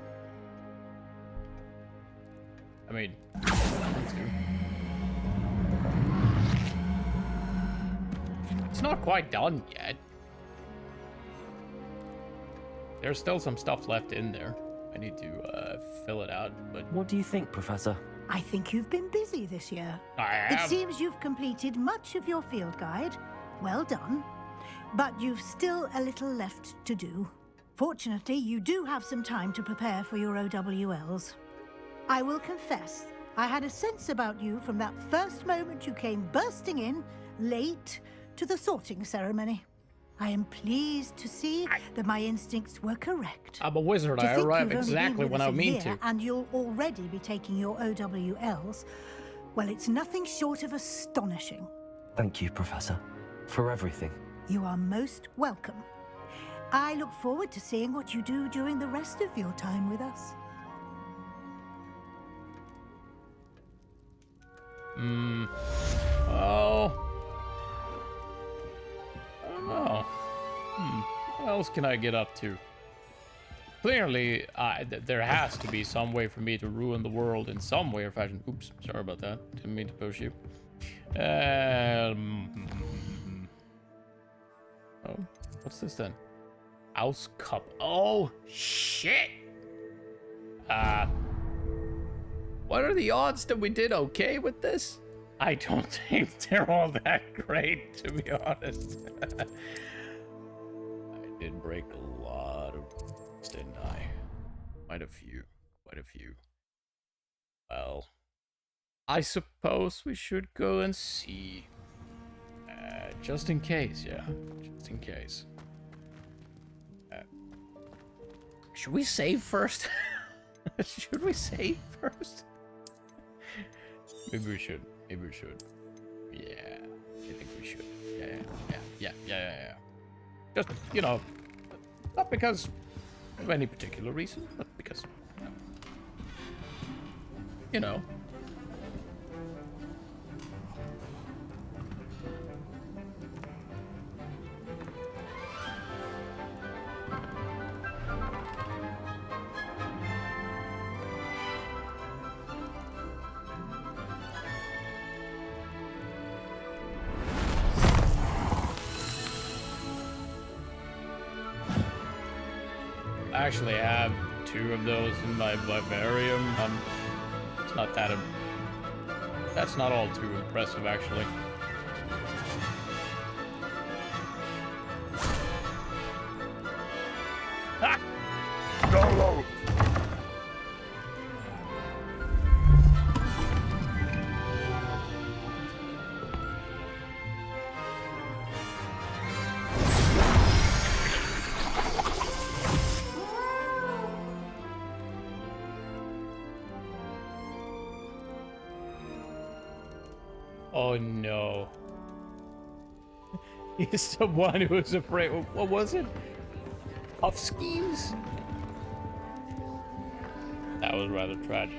I mean, let's go. It's not quite done yet. There's still some stuff left in there. I need to fill it out, but... What do you think, Professor? I think you've been busy this year. I It have. seems you've completed much of your field guide. Well done. But you've still a little left to do. Fortunately, you do have some time to prepare for your OWLs. I will confess, I had a sense about you from that first moment you came bursting in, late, to the sorting ceremony. I am pleased to see that my instincts were correct. I'm a wizard. I arrive exactly when I mean to. And you'll already be taking your OWLs. Well, it's nothing short of astonishing. Thank you, Professor, for everything. You are most welcome. I look forward to seeing what you do during the rest of your time with us. Oh. I don't know. What else can I get up to? Clearly, there has to be some way for me to ruin the world in some way or fashion. Oops, sorry about that. Didn't mean to push you. Oh, what's this then? House cup. Oh, shit! What are the odds that we did okay with this? I don't think they're all that great, to be honest. I did break a lot of rules, didn't I? Quite a few. Well, I suppose we should go and see. Just in case, yeah. Just in case. Should we save first? Should we save first? Maybe we should. Yeah, I think we should. Yeah. Just, you know, not because of any particular reason, but because, you know. I actually have 2 of those in my vivarium. It's not that. That's not all too impressive, actually. Ha! Solo. Oh no. He's the one who was afraid. What was it? Of schemes? That was rather tragic.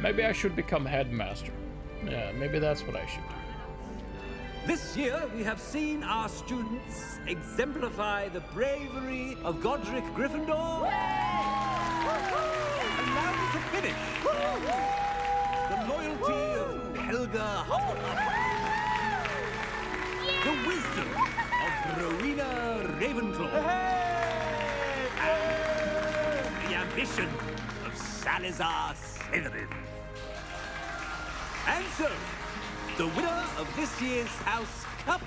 Maybe I should become headmaster. Yeah, maybe that's what I should do. This year, we have seen our students exemplify the bravery of Godric Gryffindor. And now we can finish. The loyalty of Helga Hufflepuff. The wisdom of Rowena Ravenclaw. And the ambition of Salazar Slytherin. And so, the winner of this year's House Cup.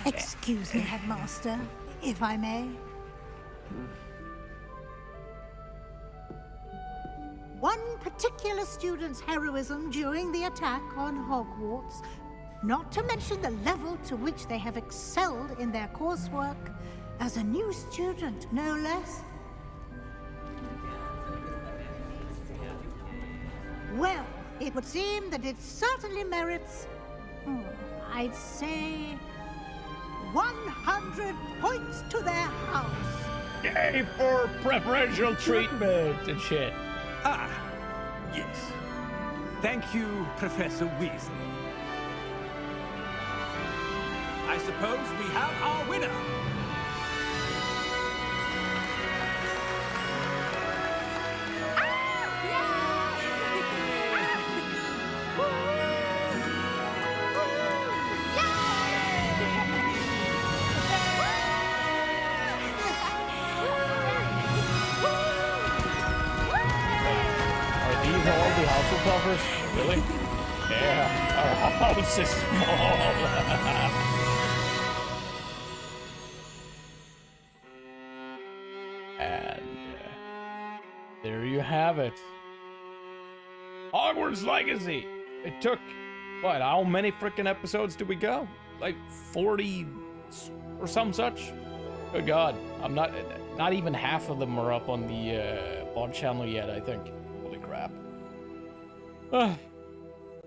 Excuse me, Headmaster, if I may. One particular student's heroism during the attack on Hogwarts, not to mention the level to which they have excelled in their coursework, as a new student, no less. Well, it would seem that it certainly merits, I'd say, 100 points to their house. Yay for preferential treatment and shit. Ah, yes. Thank you, Professor Weasley. I suppose we have our winner. Hufflepuffers? Really? Yeah, our house is small. And there you have it. Hogwarts Legacy. It took, what, how many freaking episodes did we go? Like 40 or some such? Good God. I'm not even half of them are up on the VOD channel yet, I think. Holy crap.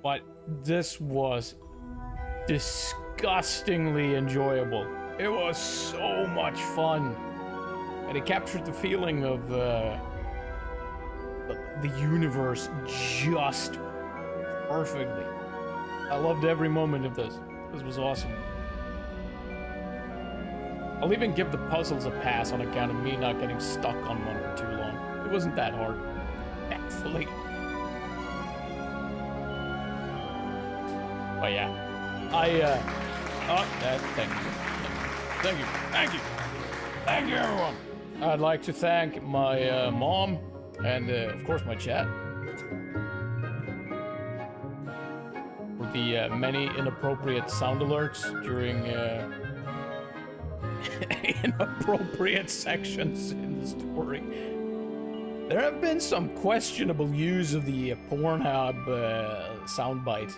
But this was disgustingly enjoyable. It was so much fun. And it captured the feeling of the universe just perfectly. I loved every moment of this. This was awesome. I'll even give the puzzles a pass on account of me not getting stuck on one for too long. It wasn't that hard, thankfully. But yeah, thank you, everyone. I'd like to thank my mom and, of course, my chat for the many inappropriate sound alerts during inappropriate sections in the story. There have been some questionable use of the Pornhub soundbite.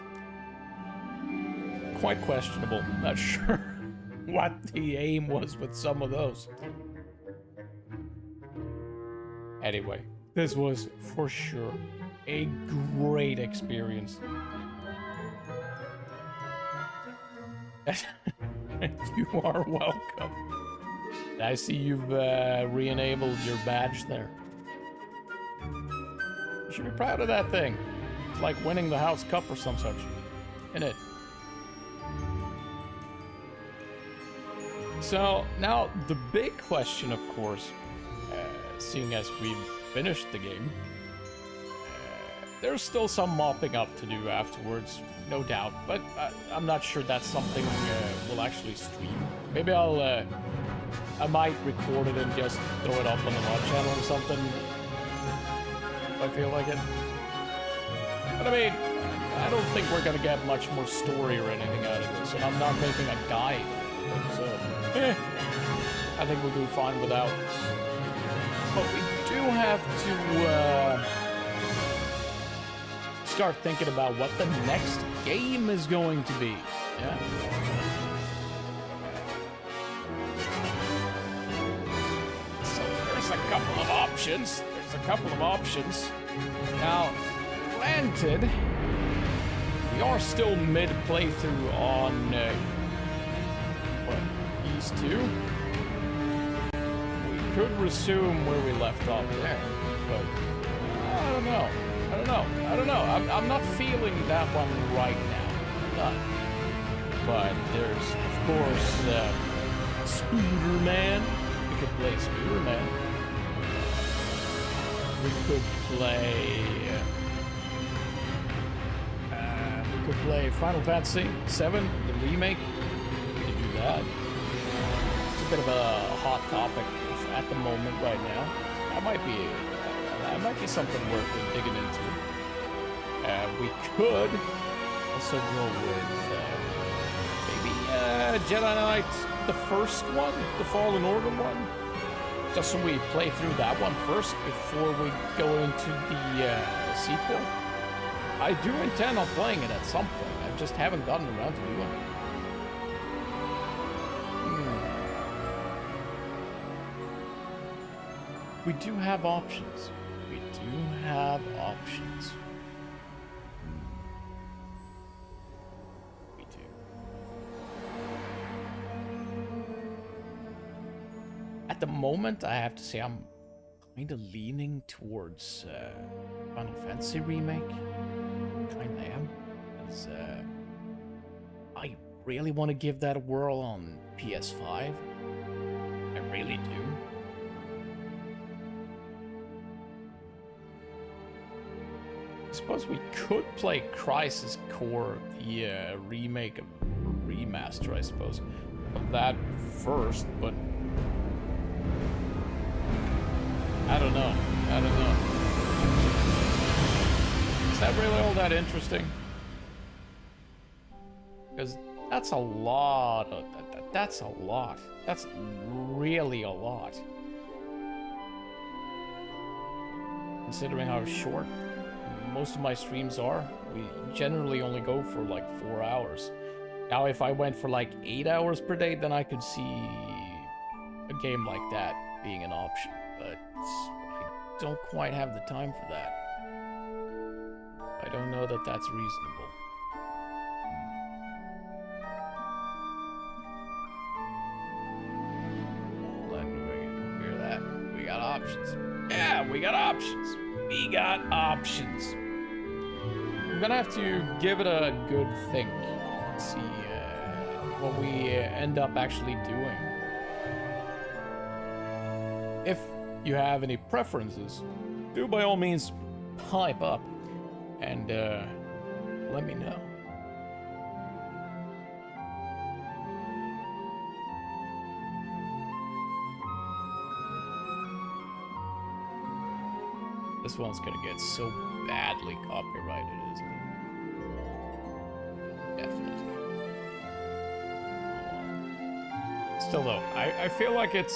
Quite questionable. Not sure what the aim was with some of those. Anyway, this was for sure a great experience. You are welcome. I see you've re-enabled your badge there. You should be proud of that thing. It's like winning the House Cup or some such, isn't it? So, now the big question, of course, seeing as we've finished the game, there's still some mopping up to do afterwards, no doubt, but I'm not sure that's something we'll actually stream. Maybe I might record it and just throw it up on the VOD channel or something, if I feel like it. But I mean, I don't think we're gonna get much more story or anything out of this, and I'm not making a guide, so I think we'll do fine without. But we do have to start thinking about what the next game is going to be. Yeah. So there's a couple of options. Now, granted, we are still mid-playthrough on these two. We could resume where we left off there, but I don't know. I'm not feeling that one right now. I'm not. But there's, of course, Spooderman. We could play Spooderman. We could play Final Fantasy VII, the remake. We could do that. It's a bit of a hot topic at the moment right now. That might be something worth digging into. We could also go with maybe Jedi Knight, the first one, the Fallen Order one. Just so we play through that one first before we go into the sequel. I do intend on playing it at some point. I just haven't gotten around to doing it. We do have options. We do. At the moment, I have to say I'm kind of leaning towards Final Fantasy Remake. Kind of am. Because I really want to give that a whirl on PS5. I really do. I suppose we could play Crisis Core, the remake of remaster, I suppose, of that first, but I don't know. Is that really all that interesting? Because that's a lot. That's a lot. That's really a lot. Considering how short most of my streams are, we generally only go for like 4 hours. Now, if I went for like 8 hours per day, then I could see a game like that being an option. But I don't quite have the time for that. I don't know that that's reasonable. Let me hear that. We got options. Yeah, we got options. We got options. I'm gonna have to give it a good think. See what we end up actually doing. If you have any preferences, do by all means pipe up and let me know. This one's gonna get so badly copyrighted, isn't it? Definitely. Still though, I feel like it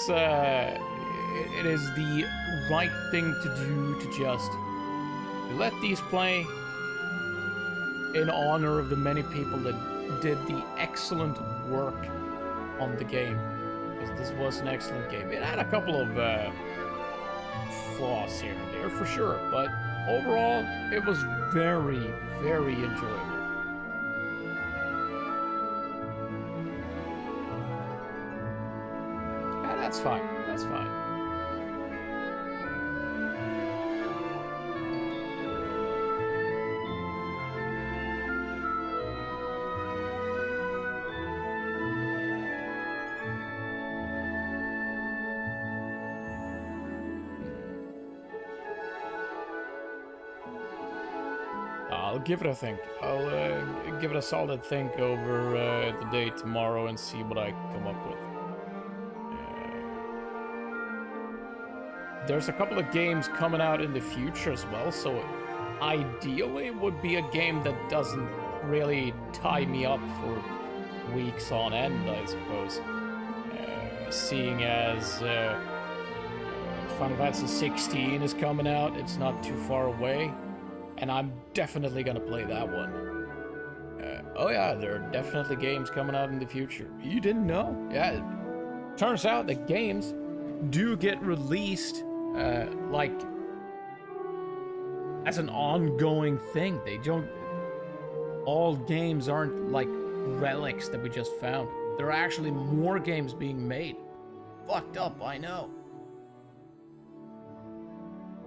is the right thing to do to just let these play in honor of the many people that did the excellent work on the game. Because this was an excellent game. It had a couple of flaws here and there for sure, but overall it was very, very enjoyable. Yeah, that's fine. That's fine. I'll give it a think. I'll give it a solid think over the day tomorrow and see what I come up with. There's a couple of games coming out in the future as well, so ideally would be a game that doesn't really tie me up for weeks on end, I suppose. Seeing as Final Fantasy 16 is coming out, it's not too far away, and I'm definitely gonna play that one. Oh yeah, there are definitely games coming out in the future. You didn't know? Yeah, it turns out that games do get released, like, as an ongoing thing. They don't... All games aren't, like, relics that we just found. There are actually more games being made. Fucked up, I know.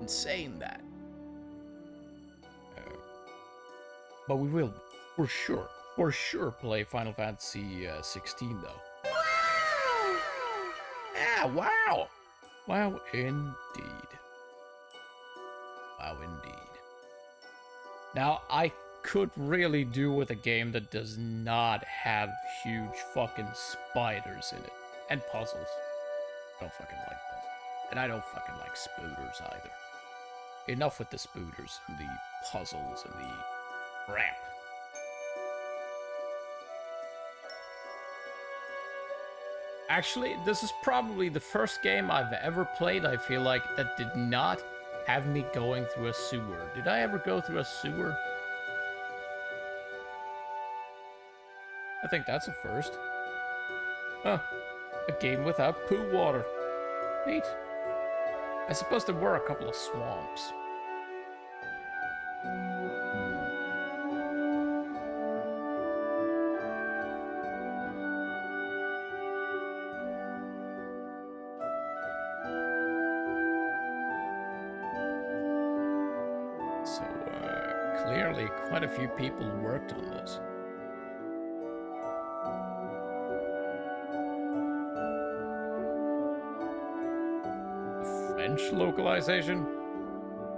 Insane, that. But we will, for sure play Final Fantasy 16, though. Yeah, wow! Wow, indeed. Wow, indeed. Now, I could really do with a game that does not have huge fucking spiders in it. And puzzles. I don't fucking like puzzles. And I don't fucking like spooters either. Enough with the spooters and the puzzles and the crap. Actually, this is probably the first game I've ever played, I feel like, that did not have me going through a sewer. Did I ever go through a sewer? I think that's a first. Huh. A game without poo water. Neat. I suppose there were a couple of swamps. So, clearly quite a few people worked on this. French localization?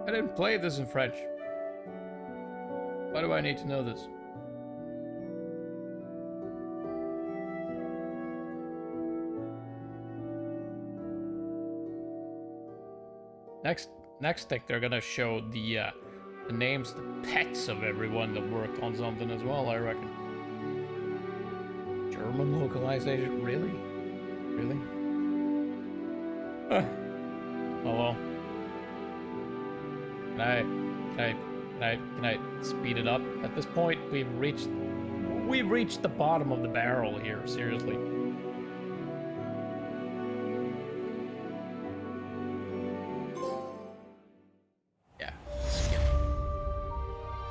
I didn't play this in French. Why do I need to know this? Next thing, they're gonna show the names, the pets of everyone that worked on something as well, I reckon. German localization? Really? Really? Oh well. Can I speed it up? At this point, we've reached the bottom of the barrel here, seriously. Yeah, skip.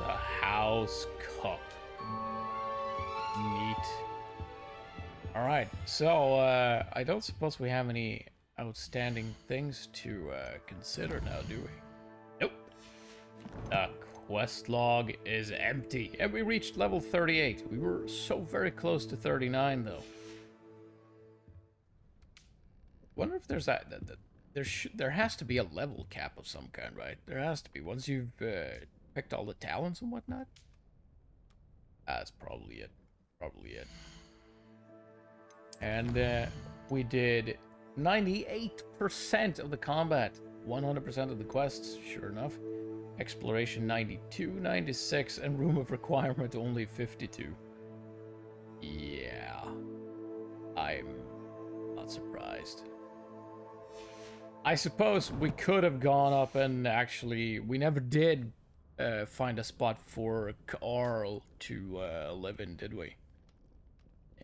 The House Cup. Neat. Alright, so I don't suppose we have any outstanding things to consider now, do we? Nope. The quest log is empty, and we reached level 38. We were so very close to 39, though. Wonder if there's there has to be a level cap of some kind, right? There has to be, once you've picked all the talents and whatnot. That's probably it. Probably it. And we did 98% of the combat, 100% of the quests, sure enough. Exploration 92, 96, and room of requirement only 52. Yeah. I'm not surprised. I suppose we could have gone up and actually, we never did find a spot for Carl to live in, did we?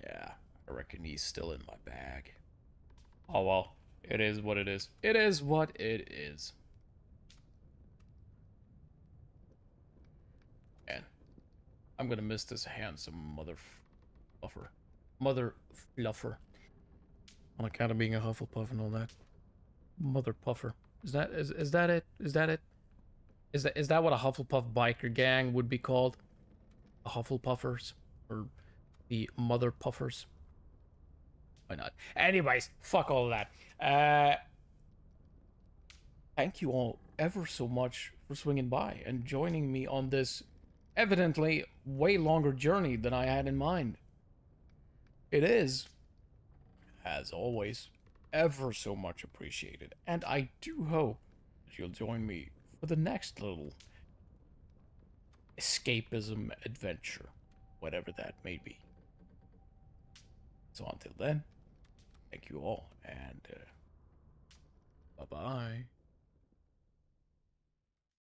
Yeah, I reckon he's still in my bag. Oh well, it is what it is. It is what it is. Man, I'm gonna miss this handsome mother fluffer. Mother fluffer. On account of being a Hufflepuff and all that. Mother puffer. Is that it? Is that it? Is that what a Hufflepuff biker gang would be called? The Hufflepuffers? Or the Mother Puffers? Why not? Anyways, fuck all of that. Thank you all ever so much for swinging by and joining me on this evidently way longer journey than I had in mind. It is, as always, ever so much appreciated. And I do hope that you'll join me for the next little escapism adventure, whatever that may be. So until then, thank you all, and bye-bye.